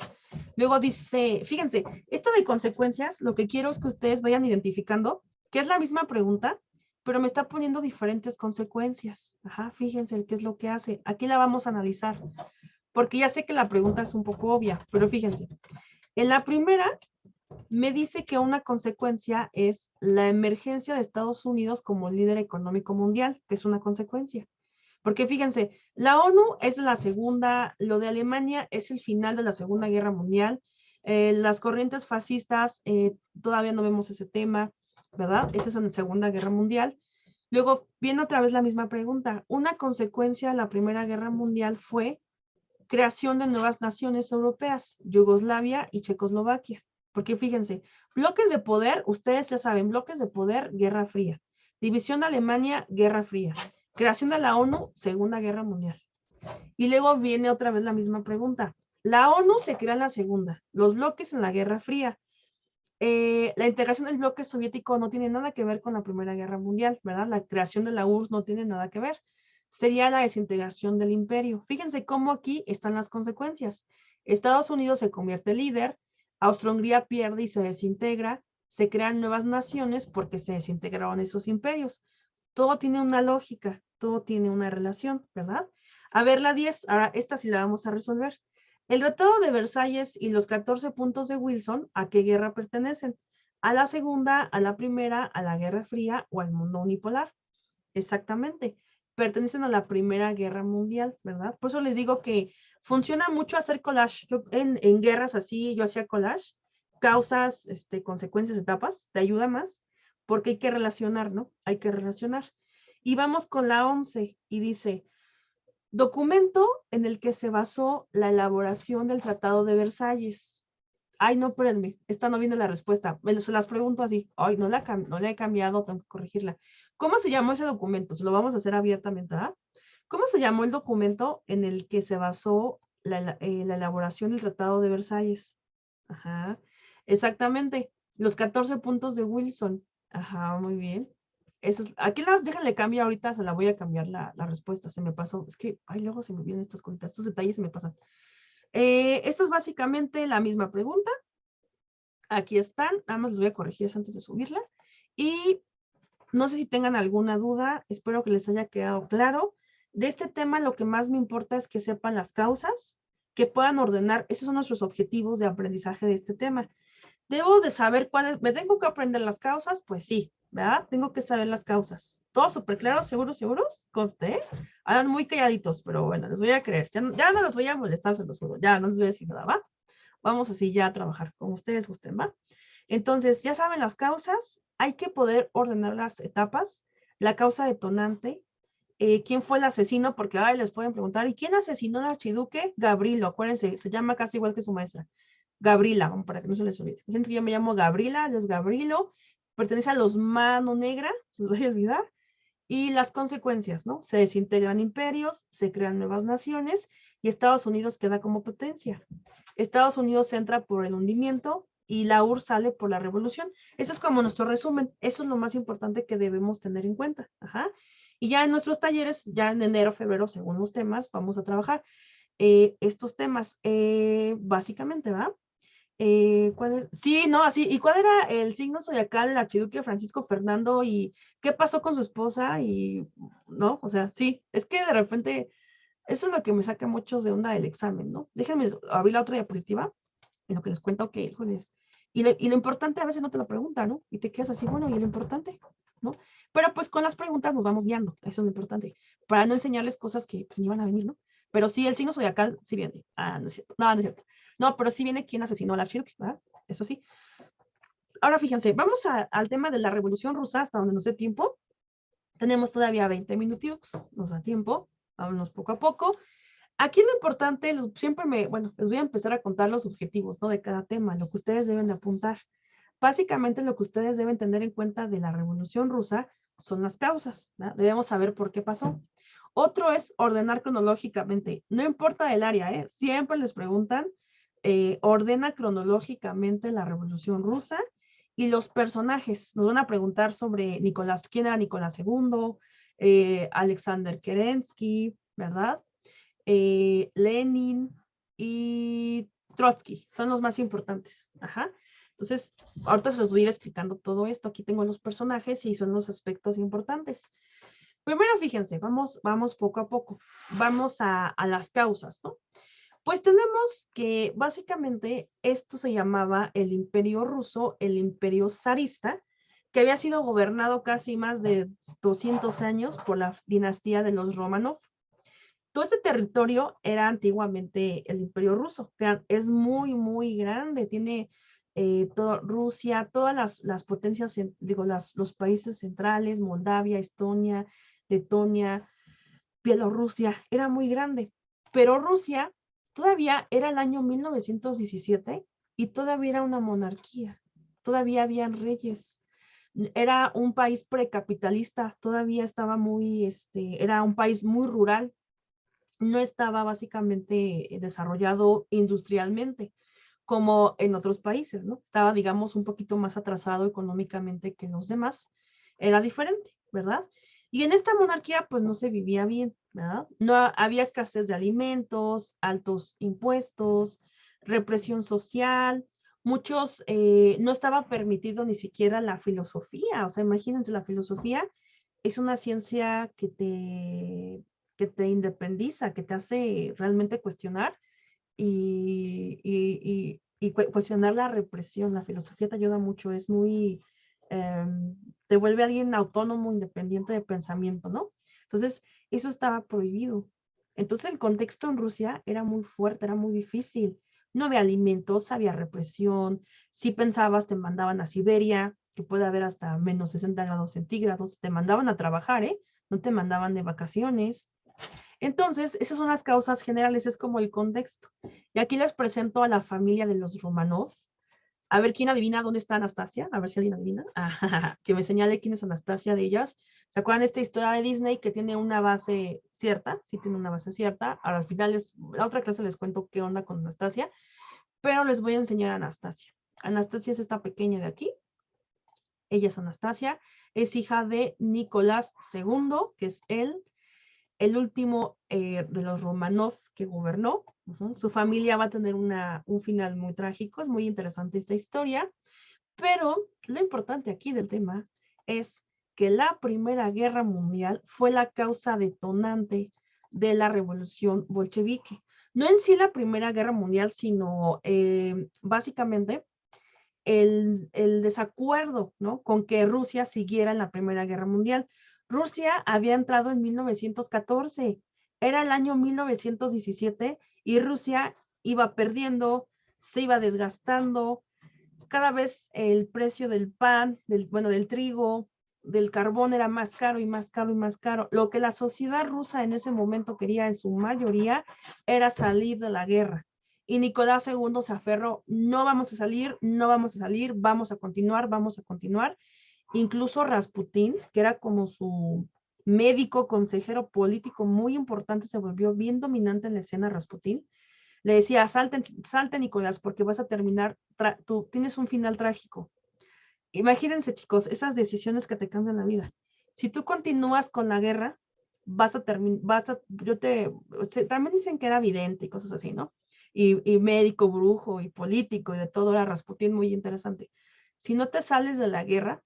Luego dice, fíjense, esto de consecuencias, lo que quiero es que ustedes vayan identificando que es la misma pregunta, pero me está poniendo diferentes consecuencias. Ajá, fíjense qué es lo que hace. Aquí la vamos a analizar, porque ya sé que la pregunta es un poco obvia, pero fíjense. En la primera, me dice que una consecuencia es la emergencia de Estados Unidos como líder económico mundial, que es una consecuencia. Porque fíjense, la ONU es la segunda, lo de Alemania es el final de la Segunda Guerra Mundial, las corrientes fascistas, todavía no vemos ese tema, ¿verdad? Esa es en la Segunda Guerra Mundial. Luego viene otra vez la misma pregunta. Una consecuencia de la Primera Guerra Mundial fue creación de nuevas naciones europeas, Yugoslavia y Checoslovaquia. Porque fíjense, bloques de poder, ustedes ya saben, bloques de poder, Guerra Fría. División de Alemania, Guerra Fría. Creación de la ONU, Segunda Guerra Mundial. Y luego viene otra vez la misma pregunta. La ONU se crea en la Segunda, los bloques en la Guerra Fría. La integración del bloque soviético no tiene nada que ver con la Primera Guerra Mundial, ¿verdad? La creación de la URSS no tiene nada que ver. Sería la desintegración del imperio. Fíjense cómo aquí están las consecuencias. Estados Unidos se convierte en líder, Austria-Hungría pierde y se desintegra, se crean nuevas naciones porque se desintegraron esos imperios. Todo tiene una lógica, todo tiene una relación, ¿verdad? A ver, la 10, ahora esta sí la vamos a resolver. El Tratado de Versalles y los 14 puntos de Wilson, ¿a qué guerra pertenecen? ¿A la Segunda, a la Primera, a la Guerra Fría o al mundo unipolar? Exactamente. Pertenecen a la Primera Guerra Mundial, ¿verdad? Por eso les digo que funciona mucho hacer collage. Yo, en guerras así, yo hacía collage, causas, consecuencias, etapas, te ayuda más, porque hay que relacionar, ¿no? Hay que relacionar. Y vamos con la 11 y dice, documento en el que se basó la elaboración del Tratado de Versalles. Ay, no, espérenme, esta no viene la respuesta. Se las pregunto así. Ay, no la he cambiado, tengo que corregirla. ¿Cómo se llamó ese documento? Se lo vamos a hacer abiertamente, ¿verdad? ¿Cómo se llamó el documento en el que se basó la elaboración del Tratado de Versalles? Ajá, exactamente. Los 14 puntos de Wilson. Ajá, muy bien. Eso es, aquí las, déjenle cambiar ahorita, se la voy a cambiar la respuesta, se me pasó. Es que, ay, luego se me vienen estas cositas, estos detalles se me pasan. Esto es básicamente la misma pregunta. Aquí están, nada más les voy a corregir antes de subirla. Y no sé si tengan alguna duda, espero que les haya quedado claro. De este tema lo que más me importa es que sepan las causas, que puedan ordenar, esos son nuestros objetivos de aprendizaje de este tema. Debo de saber cuáles, ¿me tengo que aprender las causas? Pues sí, ¿verdad? Tengo que saber las causas. ¿Todos súper claros, seguros, seguros? Conste, ¿eh? Hagan muy calladitos, pero bueno, les voy a creer. Ya no los voy a molestar, se los juro. Ya no les voy a decir nada, ¿va? Vamos así ya a trabajar, como ustedes gusten, ¿va? Entonces, ya saben las causas, hay que poder ordenar las etapas, la causa detonante, quién fue el asesino, porque ay, les pueden preguntar, ¿y quién asesinó al archiduque? Gabrilo, acuérdense, se llama casi igual que su maestra. Gabriela, para que no se les olvide. Gente que yo me llamo Gabriela, él es Gabrilo, pertenece a los Mano Negra, se les voy a olvidar, y las consecuencias, ¿no? Se desintegran imperios, se crean nuevas naciones y Estados Unidos queda como potencia. Estados Unidos entra por el hundimiento y la URSS sale por la revolución. Eso es como nuestro resumen. Eso es lo más importante que debemos tener en cuenta. Ajá. Y ya en nuestros talleres, ya en enero, febrero, según los temas, vamos a trabajar estos temas básicamente, ¿va? Sí, no, así. ¿Y cuál era el signo zodiacal del archiduque Francisco Fernando y qué pasó con su esposa? Y, ¿no? O sea, sí, es que de repente, eso es lo que me saca mucho de onda del examen, ¿no? Déjenme abrir la otra diapositiva en lo que les cuento que, híjoles, y lo importante a veces no te lo preguntan, ¿no? Y te quedas así, bueno, ¿y lo importante? ¿No? Pero pues con las preguntas nos vamos guiando, eso es lo importante, para no enseñarles cosas que pues ni van a venir, ¿no? Pero sí, el signo zodiacal sí viene. Ah, no es cierto. No, no es cierto. No, pero sí viene quién asesinó al archiduque, ¿verdad? Eso sí. Ahora fíjense, vamos al tema de la Revolución Rusa, hasta donde nos dé tiempo. Tenemos todavía 20 minutitos, nos da tiempo, vámonos poco a poco. Aquí lo importante, siempre bueno, les voy a empezar a contar los objetivos, ¿no? De cada tema, lo que ustedes deben de apuntar. Básicamente lo que ustedes deben tener en cuenta de la Revolución Rusa son las causas, ¿no? Debemos saber por qué pasó. Otro es ordenar cronológicamente, no importa el área, ¿eh? Siempre les preguntan, ordena cronológicamente la Revolución Rusa y los personajes. Nos van a preguntar sobre Nicolás, quién era Nicolás II, Alexander Kerensky, ¿verdad? Lenin y Trotsky, son los más importantes. Ajá. Entonces, ahorita se los voy a ir explicando todo esto. Aquí tengo los personajes y son los aspectos importantes. Primero, fíjense, vamos poco a poco. Vamos a las causas, ¿no? Pues tenemos que básicamente esto se llamaba el Imperio Ruso, el Imperio Zarista, que había sido gobernado casi más de 200 años por la dinastía de los Romanov. Todo este territorio era antiguamente el Imperio Ruso. Vean, es muy, muy grande. Tiene Rusia, todas las potencias, digo, los países centrales, Moldavia, Estonia, Letonia, Bielorrusia, era muy grande. Pero Rusia todavía era el año 1917 y todavía era una monarquía. Todavía habían reyes. Era un país precapitalista, todavía estaba era un país muy rural, no estaba básicamente desarrollado industrialmente como en otros países, ¿no? Estaba, digamos, un poquito más atrasado económicamente que los demás. Era diferente, ¿verdad? Y en esta monarquía, pues no se vivía bien, ¿verdad? No había escasez de alimentos, altos impuestos, represión social, no estaba permitido ni siquiera la filosofía. O sea, imagínense, la filosofía es una ciencia que te independiza, que te hace realmente cuestionar y cuestionar la represión. La filosofía te ayuda mucho, es muy, te vuelve alguien autónomo, independiente de pensamiento, ¿no? Entonces, eso estaba prohibido. Entonces, el contexto en Rusia era muy fuerte, era muy difícil. No había alimentos, había represión. Si pensabas, te mandaban a Siberia, que puede haber hasta menos 60 grados centígrados. Te mandaban a trabajar, ¿eh? No te mandaban de vacaciones. Entonces, esas son las causas generales, es como el contexto. Y aquí les presento a la familia de los Romanov. A ver quién adivina dónde está Anastasia. A ver si alguien adivina. Que me señale quién es Anastasia de ellas. ¿Se acuerdan de esta historia de Disney que tiene una base cierta? Sí, tiene una base cierta. Ahora al final, la otra clase les cuento qué onda con Anastasia. Pero les voy a enseñar a Anastasia. Anastasia es esta pequeña de aquí. Ella es Anastasia. Es hija de Nicolás II, que es él, el último de los Romanov que gobernó. Su familia va a tener un final muy trágico. Es muy interesante esta historia, pero lo importante aquí del tema es que la Primera Guerra Mundial fue la causa detonante de la revolución bolchevique. No en sí la Primera Guerra Mundial, sino básicamente el desacuerdo, ¿no? Con que Rusia siguiera en la Primera Guerra Mundial. Rusia había entrado en 1914, era el año 1917 y Rusia iba perdiendo, se iba desgastando, cada vez el precio del pan, del trigo, del carbón era más caro y más caro y más caro. Lo que la sociedad rusa en ese momento quería en su mayoría era salir de la guerra. Y Nicolás II se aferró, no vamos a salir, no vamos a salir, vamos a continuar, vamos a continuar. Incluso Rasputín, que era como su médico, consejero político muy importante, se volvió bien dominante en la escena Rasputín. Le decía, salte Nicolás, porque vas a terminar, tú tienes un final trágico. Imagínense, chicos, esas decisiones que te cambian la vida. Si tú continúas con la guerra, también dicen que era vidente y cosas así, ¿no? y médico, brujo y político y de todo, era Rasputín, muy interesante. Si no te sales de la guerra,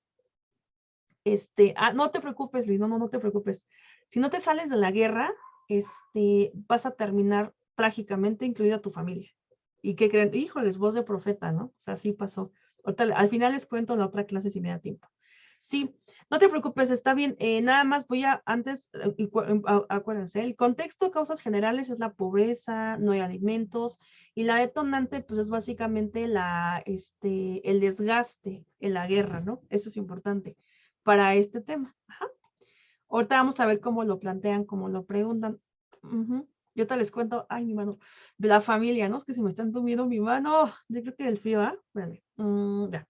no te preocupes, Luis, no te preocupes. Si no te sales de la guerra, vas a terminar trágicamente, incluida tu familia. ¿Y qué creen? Híjoles, voz de profeta, ¿no? O sea, sí pasó. Ahorita, al final les cuento en la otra clase si me da tiempo. Sí, no te preocupes, está bien. Nada más voy a, antes, acuérdense, el contexto de causas generales es la pobreza, no hay alimentos, y la detonante, pues es básicamente el desgaste en la guerra, ¿no? Eso es importante para este tema. Ajá. Ahorita vamos a ver cómo lo plantean, cómo lo preguntan. Yo te les cuento, ay, mi mano, de la familia, ¿no? Es que se me está entumiendo mi mano. Yo creo que del frío, ¿ah? Espérame. Ya.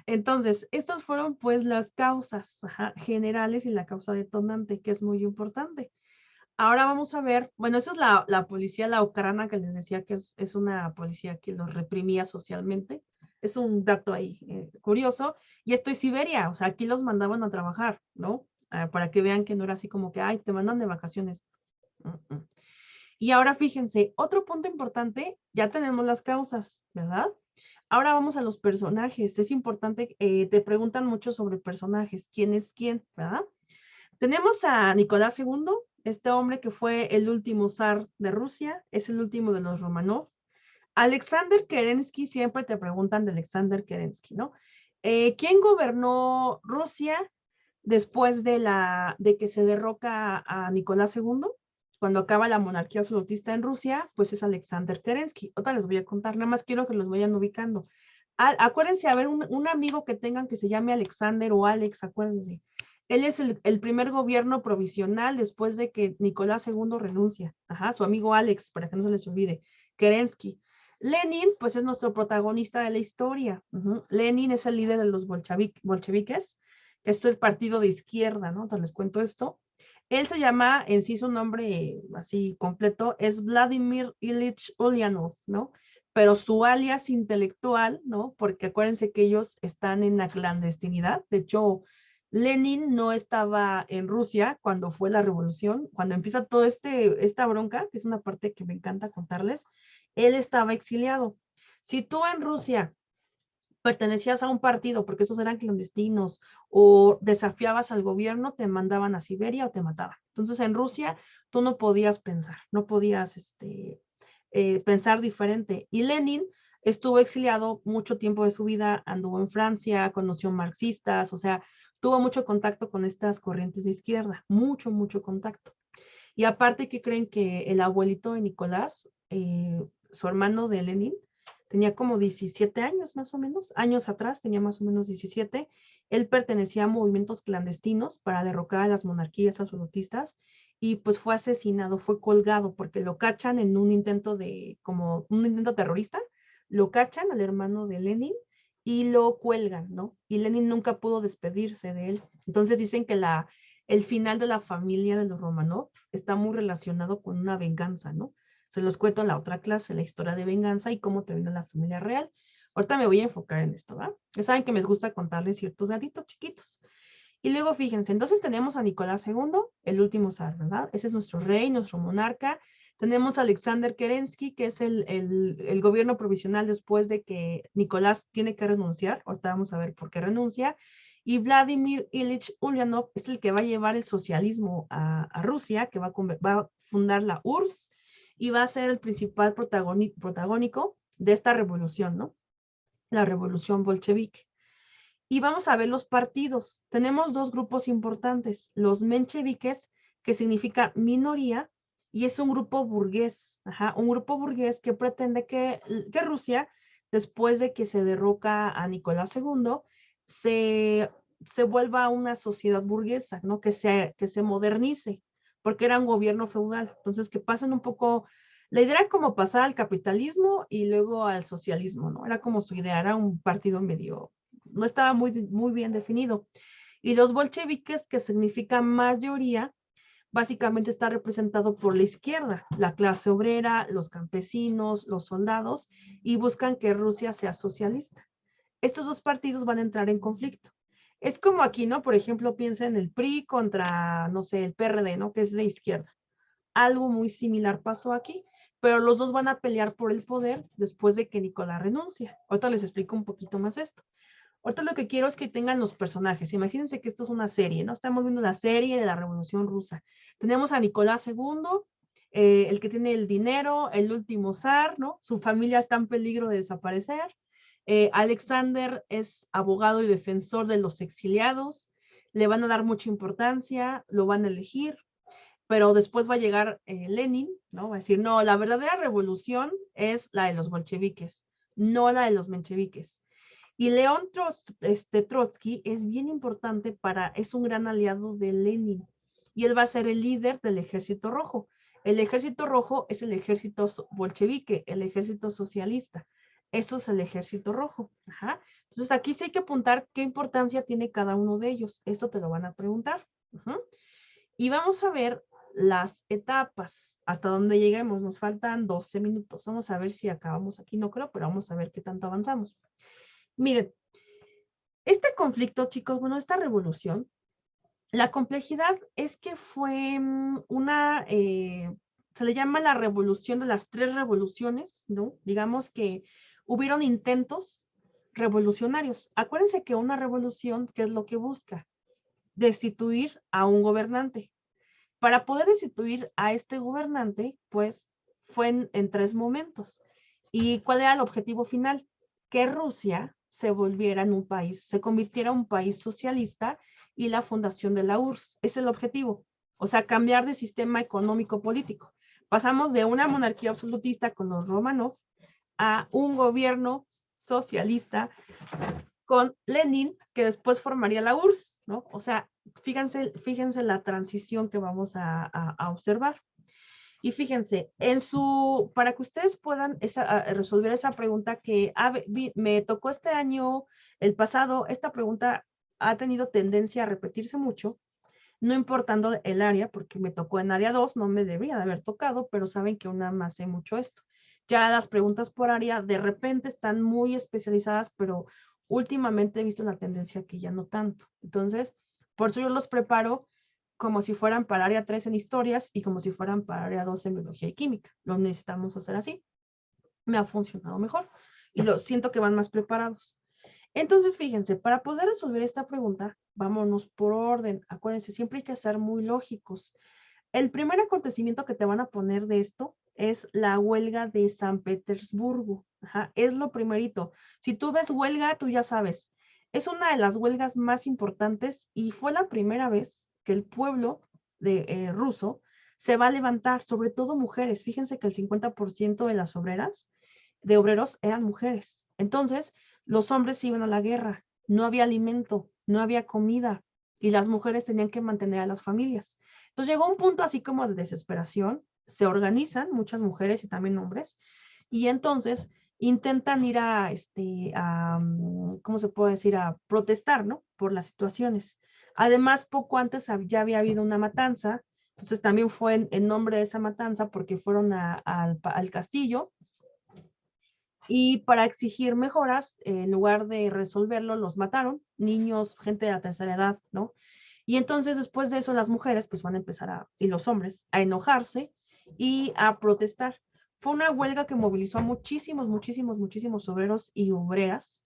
Entonces, estas fueron pues las causas generales y la causa detonante, que es muy importante. Ahora vamos a ver, bueno, esa es la policía, la ucrana, que les decía que es una policía que los reprimía socialmente. Es un dato ahí curioso. Y esto es Siberia, o sea, aquí los mandaban a trabajar, ¿no? Para que vean que no era así como que, ay, te mandan de vacaciones. Y ahora fíjense, otro punto importante, ya tenemos las causas, ¿verdad? Ahora vamos a los personajes. Es importante, te preguntan mucho sobre personajes, quién es quién, ¿verdad? Tenemos a Nicolás II, este hombre que fue el último zar de Rusia, es el último de los Romanov. Alexander Kerensky, siempre te preguntan de Alexander Kerensky, ¿no? ¿Quién gobernó Rusia después de que se derroca a Nicolás II? Cuando acaba la monarquía absolutista en Rusia, pues es Alexander Kerensky. Otra les voy a contar, nada más quiero que los vayan ubicando. Acuérdense, a ver, un amigo que tengan que se llame Alexander o Alex, acuérdense. Él es el primer gobierno provisional después de que Nicolás II renuncia. Ajá, su amigo Alex, para que no se les olvide. Kerensky. Lenin, pues es nuestro protagonista de la historia. Lenin es el líder de los bolcheviques. Esto es partido de izquierda, ¿no? Entonces les cuento esto. Él se llama, en sí su nombre así completo, es Vladimir Ilich Ulyanov, ¿no? Pero su alias intelectual, ¿no? Porque acuérdense que ellos están en la clandestinidad. De hecho, Lenin no estaba en Rusia cuando fue la revolución, cuando empieza todo esta bronca, que es una parte que me encanta contarles, él estaba exiliado. Si tú en Rusia pertenecías a un partido, porque esos eran clandestinos, o desafiabas al gobierno, te mandaban a Siberia o te mataban. Entonces en Rusia tú no podías pensar, no podías pensar diferente. Y Lenin estuvo exiliado mucho tiempo de su vida, anduvo en Francia, conoció marxistas, o sea, tuvo mucho contacto con estas corrientes de izquierda, mucho, mucho contacto. Y aparte que creen que el abuelito de Nicolás, su hermano de Lenin, tenía como 17 años más o menos, años atrás tenía más o menos 17. Él pertenecía a movimientos clandestinos para derrocar a las monarquías absolutistas y pues fue asesinado, fue colgado porque lo cachan en un intento como un intento terrorista, lo cachan al hermano de Lenin y lo cuelgan, ¿no? Y Lenin nunca pudo despedirse de él. Entonces dicen que el final de la familia de los Romanov está muy relacionado con una venganza, ¿no? Se los cuento en la otra clase, la historia de venganza y cómo termina la familia real. Ahorita me voy a enfocar en esto, ¿va? Ya saben que me gusta contarles ciertos datitos chiquitos. Y luego fíjense, entonces tenemos a Nicolás II, el último zar, ¿verdad? Ese es nuestro rey, nuestro monarca. Tenemos a Alexander Kerensky, que es el gobierno provisional después de que Nicolás tiene que renunciar. Ahorita vamos a ver por qué renuncia. Y Vladimir Ilich Ulyanov es el que va a llevar el socialismo a Rusia, que va a fundar la URSS y va a ser el principal protagónico de esta revolución, ¿no? La revolución bolchevique. Y vamos a ver los partidos. Tenemos dos grupos importantes, los mencheviques, que significa minoría, y es un grupo burgués, un grupo burgués que pretende que Rusia, después de que se derroca a Nicolás II, se vuelva una sociedad burguesa, ¿no? Que se modernice, porque era un gobierno feudal. Entonces, que pasen un poco, la idea era como pasar al capitalismo y luego al socialismo, ¿no? Era como su idea, era un partido medio, no estaba muy bien definido. Y los bolcheviques, que significa mayoría, básicamente está representado por la izquierda, la clase obrera, los campesinos, los soldados, y buscan que Rusia sea socialista. Estos dos partidos van a entrar en conflicto. Es como aquí, ¿no? Por ejemplo, piensa en el PRI contra, no sé, el PRD, ¿no? Que es de izquierda. Algo muy similar pasó aquí, pero los dos van a pelear por el poder después de que Nicolás renuncia. Ahorita les explico un poquito más esto. Ahorita lo que quiero es que tengan los personajes. Imagínense que esto es una serie, ¿no? Estamos viendo la serie de la Revolución Rusa. Tenemos a Nicolás II, el que tiene el dinero, el último zar, ¿no? Su familia está en peligro de desaparecer. Alexander es abogado y defensor de los exiliados. Le van a dar mucha importancia, lo van a elegir, pero después va a llegar Lenin, ¿no? Va a decir, no, la verdadera revolución es la de los bolcheviques, no la de los mencheviques. Y León Trotsky es bien importante es un gran aliado de Lenin, y él va a ser el líder del Ejército Rojo. El Ejército Rojo es el ejército bolchevique, el ejército socialista. Esto es el Ejército Rojo. Ajá. Entonces aquí sí hay que apuntar qué importancia tiene cada uno de ellos. Esto te lo van a preguntar. Ajá. Y vamos a ver las etapas, hasta donde lleguemos. Nos faltan 12 minutos. Vamos a ver si acabamos aquí, no creo, pero vamos a ver qué tanto avanzamos. Miren, este conflicto, chicos, bueno, esta revolución, la complejidad es que fue se le llama la revolución de las tres revoluciones, ¿no? Digamos que hubieron intentos revolucionarios. Acuérdense que una revolución, ¿qué es lo que busca? Destituir a un gobernante. Para poder destituir a este gobernante, pues fue en tres momentos. ¿Y cuál era el objetivo final? Que Rusia se volviera en un país, se convirtiera en un país socialista y la fundación de la URSS. Ese es el objetivo. O sea, cambiar de sistema económico político. Pasamos de una monarquía absolutista con los Romanov a un gobierno socialista con Lenin, que después formaría la URSS, ¿no? O sea, fíjense la transición que vamos a observar. Y fíjense, para que ustedes puedan resolver esa pregunta que me tocó este año, el pasado, esta pregunta ha tenido tendencia a repetirse mucho, no importando el área, porque me tocó en área 2, no me debería de haber tocado, pero saben que una más hace mucho esto. Ya las preguntas por área de repente están muy especializadas, pero últimamente he visto una tendencia que ya no tanto. Entonces, por eso yo los preparo como si fueran para área 3 en historias y como si fueran para área 2 en biología y química. Lo necesitamos hacer así. Me ha funcionado mejor y lo siento que van más preparados. Entonces, fíjense, para poder resolver esta pregunta, vámonos por orden. Acuérdense, siempre hay que ser muy lógicos. El primer acontecimiento que te van a poner de esto es la huelga de San Petersburgo. Ajá, es lo primerito. Si tú ves huelga, tú ya sabes. Es una de las huelgas más importantes y fue la primera vez que el pueblo ruso se va a levantar, sobre todo mujeres. Fíjense que el 50% de las obreros eran mujeres. Entonces, los hombres iban a la guerra, no había alimento, no había comida y las mujeres tenían que mantener a las familias. Entonces llegó un punto así como de desesperación, se organizan muchas mujeres y también hombres y entonces intentan ir ¿cómo se puede decir? A protestar, ¿no? Por las situaciones. Además, poco antes ya había habido una matanza, entonces también fue en nombre de esa matanza porque fueron al castillo y para exigir mejoras, en lugar de resolverlo, los mataron, niños, gente de la tercera edad, ¿no? Y entonces después de eso las mujeres pues van a empezar y los hombres a enojarse y a protestar. Fue una huelga que movilizó a muchísimos obreros y obreras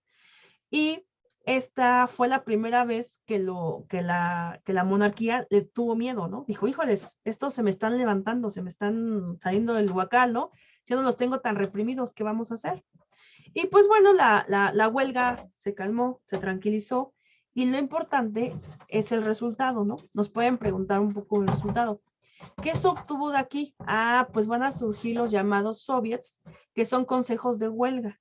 y esta fue la primera vez que la monarquía le tuvo miedo, ¿no? Dijo, híjoles, estos se me están levantando, se me están saliendo del huacal, ¿no? Yo no los tengo tan reprimidos, ¿qué vamos a hacer? Y pues bueno, la huelga se calmó, se tranquilizó y lo importante es el resultado, ¿no? Nos pueden preguntar un poco el resultado. ¿Qué se obtuvo de aquí? Pues van a surgir los llamados soviets, que son consejos de huelga.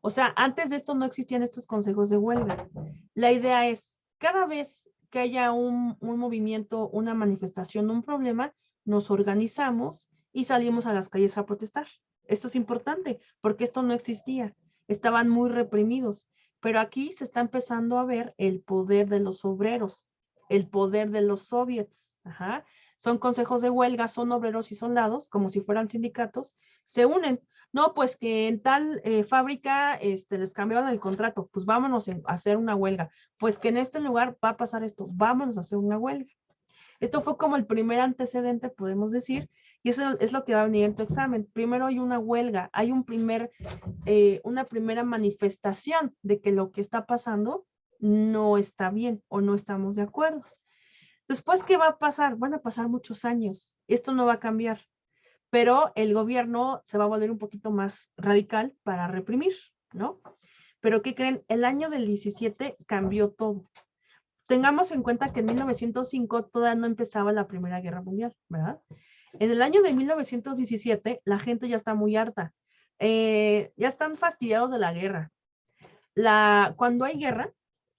O sea, antes de esto no existían estos consejos de huelga. La idea es, cada vez que haya un movimiento, una manifestación, un problema, nos organizamos y salimos a las calles a protestar. Esto es importante porque esto no existía. Estaban muy reprimidos. Pero aquí se está empezando a ver el poder de los obreros, el poder de los soviets. Ajá. Son consejos de huelga, son obreros y soldados, como si fueran sindicatos, se unen. No, pues que en tal fábrica les cambiaron el contrato, pues vámonos a hacer una huelga. Pues que en este lugar va a pasar esto, vámonos a hacer una huelga. Esto fue como el primer antecedente, podemos decir, y eso es lo que va a venir en tu examen. Primero hay una huelga, hay una primera manifestación de que lo que está pasando no está bien o no estamos de acuerdo. Después, ¿qué va a pasar? Van a pasar muchos años. Esto no va a cambiar, pero el gobierno se va a volver un poquito más radical para reprimir, ¿no? Pero ¿qué creen? El año del 17 cambió todo. Tengamos en cuenta que en 1905 todavía no empezaba la Primera Guerra Mundial, ¿verdad? En el año de 1917 la gente ya está muy harta, ya están fastidiados de la guerra. Cuando hay guerra,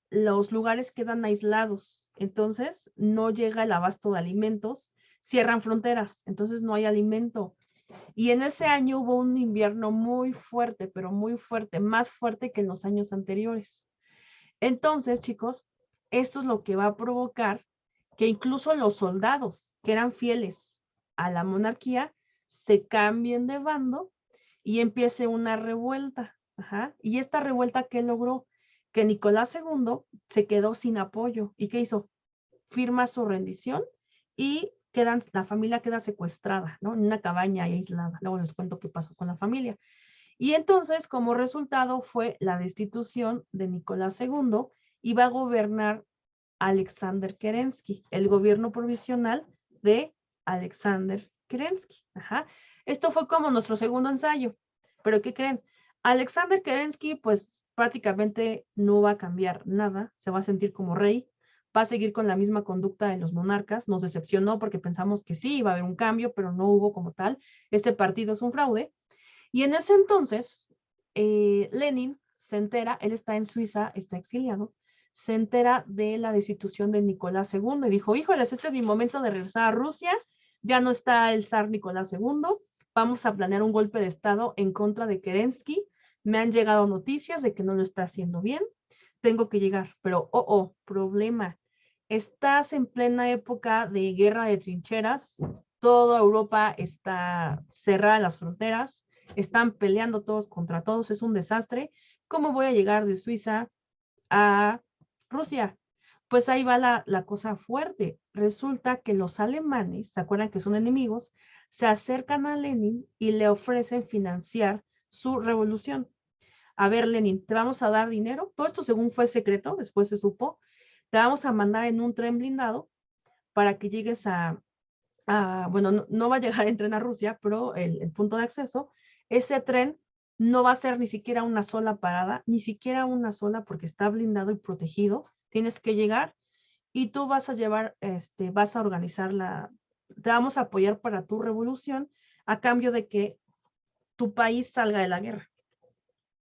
los lugares quedan aislados, entonces no llega el abasto de alimentos, cierran fronteras, entonces no hay alimento. Y en ese año hubo un invierno muy fuerte, pero muy fuerte, más fuerte que en los años anteriores. Entonces, chicos, esto es lo que va a provocar que incluso los soldados que eran fieles a la monarquía se cambien de bando y empiece una revuelta. Ajá. Y esta revuelta, ¿qué logró? Que Nicolás II se quedó sin apoyo. ¿Y qué hizo? Firma su rendición y la familia queda secuestrada, ¿no? En una cabaña aislada. Luego les cuento qué pasó con la familia. Y entonces, como resultado, fue la destitución de Nicolás II y va a gobernar Alexander Kerensky, el gobierno provisional de Alexander Kerensky. Ajá. Esto fue como nuestro segundo ensayo. Pero ¿qué creen? Alexander Kerensky, pues prácticamente no va a cambiar nada, se va a sentir como rey, va a seguir con la misma conducta de los monarcas, nos decepcionó porque pensamos que sí, iba a haber un cambio, pero no hubo como tal. Este partido es un fraude. Y en ese entonces, Lenin se entera, él está en Suiza, está exiliado, se entera de la destitución de Nicolás II y dijo, híjoles, este es mi momento de regresar a Rusia, ya no está el zar Nicolás II, vamos a planear un golpe de estado en contra de Kerensky, me han llegado noticias de que no lo está haciendo bien, tengo que llegar, pero, problema, estás en plena época de guerra de trincheras, toda Europa está cerrada en las fronteras, están peleando todos contra todos, es un desastre. ¿Cómo voy a llegar de Suiza a Rusia? Pues ahí va la cosa fuerte. Resulta que los alemanes, ¿se acuerdan que son enemigos? Se acercan a Lenin y le ofrecen financiar su revolución. A ver, Lenin, te vamos a dar dinero. Todo esto según fue secreto, después se supo. Te vamos a mandar en un tren blindado para que llegues bueno, no va a llegar en tren a Rusia, pero el punto de acceso, ese tren no va a ser ni siquiera una sola parada, ni siquiera una sola porque está blindado y protegido. Tienes que llegar y tú vas a llevar, vas a organizar te vamos a apoyar para tu revolución a cambio de que tu país salga de la guerra.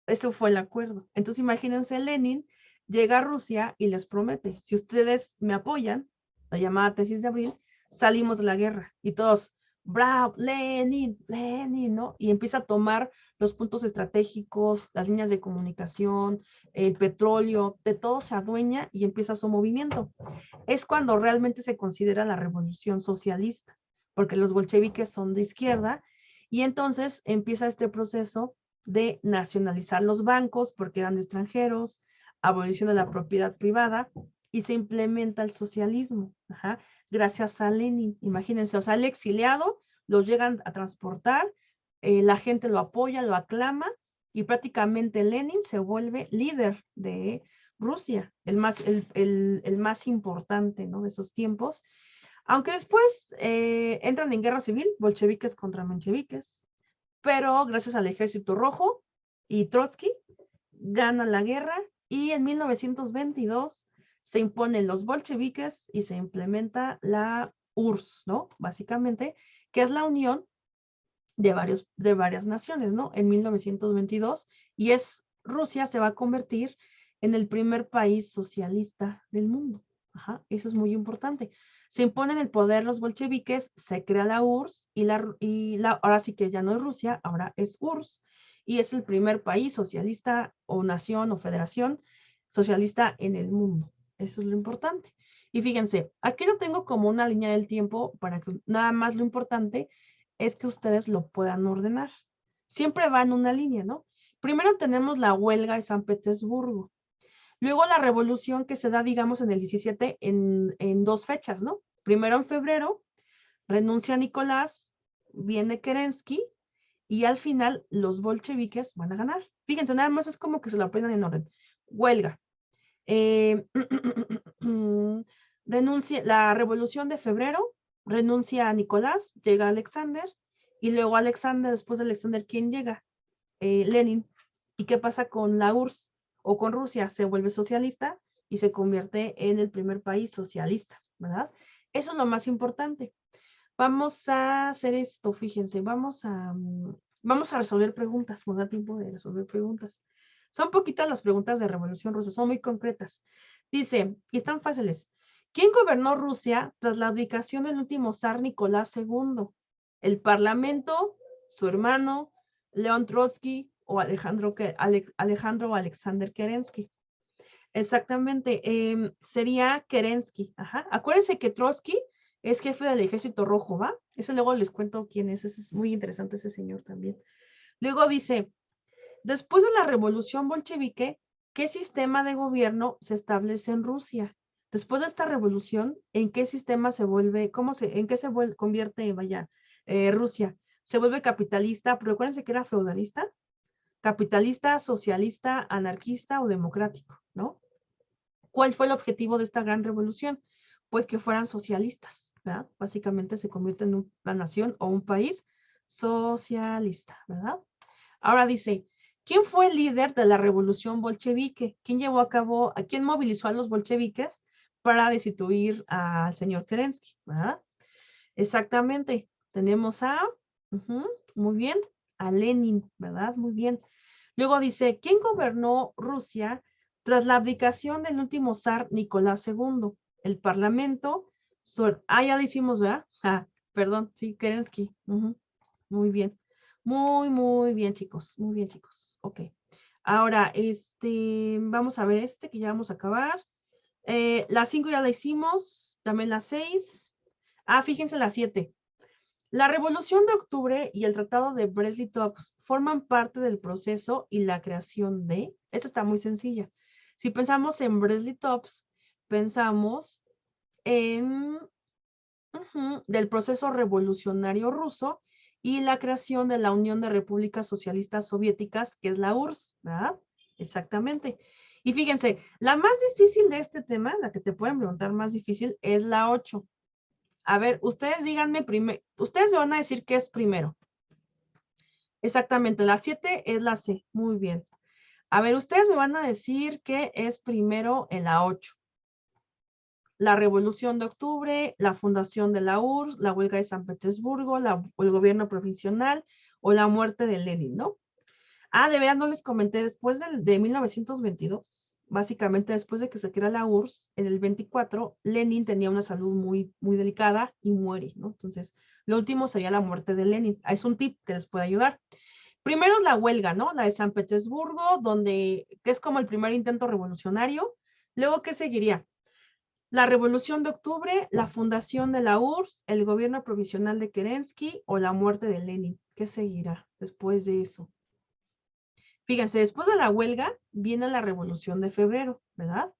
Eso fue el acuerdo. Entonces imagínense, Lenin llega a Rusia y les promete, si ustedes me apoyan, la llamada tesis de abril, salimos de la guerra. Y todos, bravo, Lenin, Lenin, ¿no? Y empieza a tomar los puntos estratégicos, las líneas de comunicación, el petróleo, de todo se adueña y empieza su movimiento. Es cuando realmente se considera la revolución socialista, porque los bolcheviques son de izquierda, y entonces empieza este proceso de nacionalizar los bancos porque eran de extranjeros, abolición de la propiedad privada y se implementa el socialismo. Ajá, gracias a Lenin. Imagínense, o sea, el exiliado los llegan a transportar, la gente lo apoya, lo aclama y prácticamente Lenin se vuelve líder de Rusia, el más importante, ¿no? De esos tiempos. Aunque después entran en guerra civil, bolcheviques contra mencheviques, pero gracias al Ejército Rojo y Trotsky ganan la guerra y en 1922 se imponen los bolcheviques y se implementa la URSS, ¿no? Básicamente, que es la unión de varias naciones, ¿no? En 1922 y Rusia se va a convertir en el primer país socialista del mundo. Ajá, eso es muy importante. Se imponen el poder los bolcheviques, se crea la URSS ahora sí que ya no es Rusia, ahora es URSS y es el primer país socialista o nación o federación socialista en el mundo. Eso es lo importante. Y fíjense, aquí lo tengo como una línea del tiempo para que nada más lo importante es que ustedes lo puedan ordenar. Siempre va en una línea, ¿no? Primero tenemos la huelga de San Petersburgo. Luego la revolución que se da, digamos, en el 17 en dos fechas, ¿no? Primero en febrero, renuncia Nicolás, viene Kerensky, y al final los bolcheviques van a ganar. Fíjense, nada más es como que se lo aprendan en orden. Huelga. Renuncia, la revolución de febrero, renuncia a Nicolás, llega Alexander, y luego Alexander, después de Alexander, ¿quién llega? Lenin. ¿Y qué pasa con la URSS o con Rusia? Se vuelve socialista y se convierte en el primer país socialista, ¿verdad? Eso es lo más importante. Vamos a hacer esto, fíjense, vamos a resolver preguntas, nos da tiempo de resolver preguntas. Son poquitas las preguntas de Revolución Rusa, son muy concretas. Dice, y están fáciles, ¿quién gobernó Rusia tras la abdicación del último zar Nicolás II? ¿El Parlamento, su hermano, León Trotsky o Alejandro Alexander Kerensky? Exactamente, sería Kerensky. Ajá. Acuérdense que Trotsky es jefe del Ejército Rojo, ¿va? Eso luego les cuento quién es, ese es muy interesante ese señor también. Luego dice, después de la revolución bolchevique, ¿qué sistema de gobierno se establece en Rusia? Después de esta revolución, ¿en qué sistema se vuelve, en qué se convierte, vaya, Rusia? ¿Se vuelve capitalista? Pero acuérdense que era feudalista, capitalista, socialista, anarquista o democrático, ¿no? ¿Cuál fue el objetivo de esta gran revolución? Pues que fueran socialistas, ¿verdad? Básicamente se convierte en una nación o un país socialista, ¿verdad? Ahora dice, ¿quién fue el líder de la revolución bolchevique? ¿Quién llevó a cabo, a quién movilizó a los bolcheviques para destituir al señor Kerensky, ¿verdad? Exactamente, tenemos muy bien, a Lenin, ¿verdad? Muy bien. Luego dice, ¿quién gobernó Rusia tras la abdicación del último zar Nicolás II? El Parlamento, ya lo hicimos, ¿verdad? Perdón, sí, Kerensky. Muy bien. Muy bien, chicos. Muy bien, chicos. Ok. Ahora, vamos a ver que ya vamos a acabar. La 5 ya la hicimos, también la 6. Fíjense la 7. La Revolución de Octubre y el Tratado de Brest-Litovsk forman parte del proceso y la creación de... Esta está muy sencilla. Si pensamos en Brest-Litovsk, pensamos en del proceso revolucionario ruso y la creación de la Unión de Repúblicas Socialistas Soviéticas, que es la URSS, ¿verdad? Exactamente. Y fíjense, la más difícil de este tema, la que te pueden preguntar más difícil, es la 8. A ver, ustedes díganme primero, ustedes me van a decir qué es primero. Exactamente, la 7 es la C, muy bien. A ver, ustedes me van a decir qué es primero en la 8. La Revolución de Octubre, la fundación de la URSS, la huelga de San Petersburgo, el gobierno provisional o la muerte de Lenin, ¿no? De verdad no les comenté, después de 1922, básicamente después de que se crea la URSS, en el 24, Lenin tenía una salud muy, muy delicada y muere, ¿no? Entonces, lo último sería la muerte de Lenin. Es un tip que les puede ayudar. Primero es la huelga, ¿no? La de San Petersburgo, que es como el primer intento revolucionario. Luego, ¿qué seguiría? La Revolución de Octubre, la fundación de la URSS, el gobierno provisional de Kerensky o la muerte de Lenin. ¿Qué seguirá después de eso? Fíjense, después de la huelga viene la Revolución de Febrero, ¿verdad?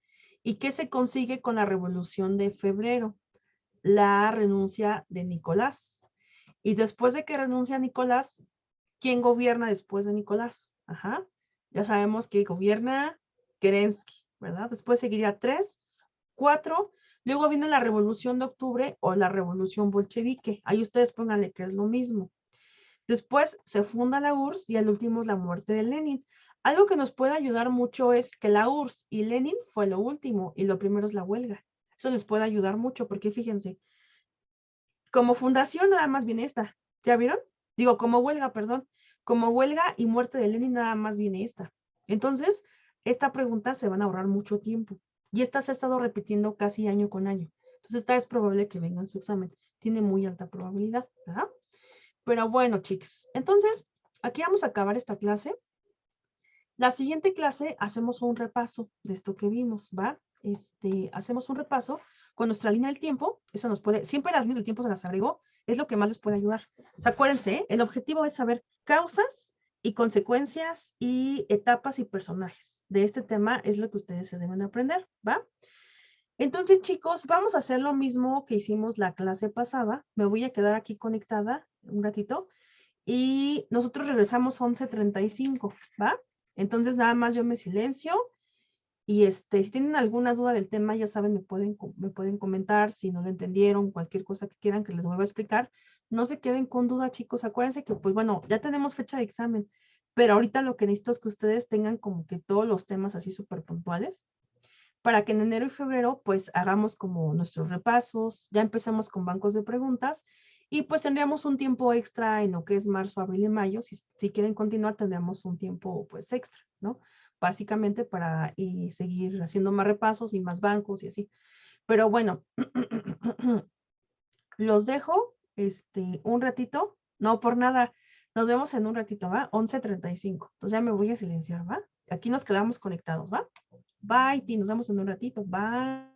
¿Y qué se consigue con la Revolución de Febrero? La renuncia de Nicolás. Y después de que renuncia Nicolás, ¿quién gobierna después de Nicolás? Ya sabemos que gobierna Kerensky, ¿verdad? Después seguiría 3, 4, luego viene la Revolución de Octubre o la Revolución Bolchevique. Ahí ustedes pónganle que es lo mismo. Después se funda la URSS y el último es la muerte de Lenin. Algo que nos puede ayudar mucho es que la URSS y Lenin fue lo último y lo primero es la huelga. Eso les puede ayudar mucho porque fíjense, como fundación nada más viene esta. ¿Ya vieron? Digo, como huelga, perdón. Como huelga y muerte de Lenin nada más viene esta. Entonces, esta pregunta se van a ahorrar mucho tiempo. Y esta se ha estado repitiendo casi año con año. Entonces, esta es probable que venga en su examen. Tiene muy alta probabilidad, ¿verdad? Pero bueno, chicos, entonces aquí vamos a acabar esta clase. La siguiente clase hacemos un repaso de esto que vimos, ¿va? Hacemos un repaso con nuestra línea del tiempo. Eso nos puede, siempre las líneas del tiempo se las agrego, es lo que más les puede ayudar. O sea, acuérdense, el objetivo es saber causas y consecuencias y etapas y personajes. De este tema es lo que ustedes se deben aprender, ¿va? Entonces, chicos, vamos a hacer lo mismo que hicimos la clase pasada. Me voy a quedar aquí conectada un ratito y nosotros regresamos 11:35, ¿va? Entonces, nada más yo me silencio y si tienen alguna duda del tema, ya saben, me pueden comentar si no lo entendieron, cualquier cosa que quieran que les vuelva a explicar. No se queden con duda, chicos. Acuérdense que, pues bueno, ya tenemos fecha de examen, pero ahorita lo que necesito es que ustedes tengan como que todos los temas así súper puntuales para que en enero y febrero pues hagamos como nuestros repasos, ya empecemos con bancos de preguntas y pues tendríamos un tiempo extra en lo que es marzo, abril y mayo. Si quieren continuar, tendríamos un tiempo pues extra, ¿no? Básicamente para seguir haciendo más repasos y más bancos y así. Pero bueno, los dejo un ratito. No, por nada. Nos vemos en un ratito, ¿va? 11:35. Entonces ya me voy a silenciar, ¿va? Aquí nos quedamos conectados, ¿va? Bye, Ti, nos vemos en un ratito. Bye.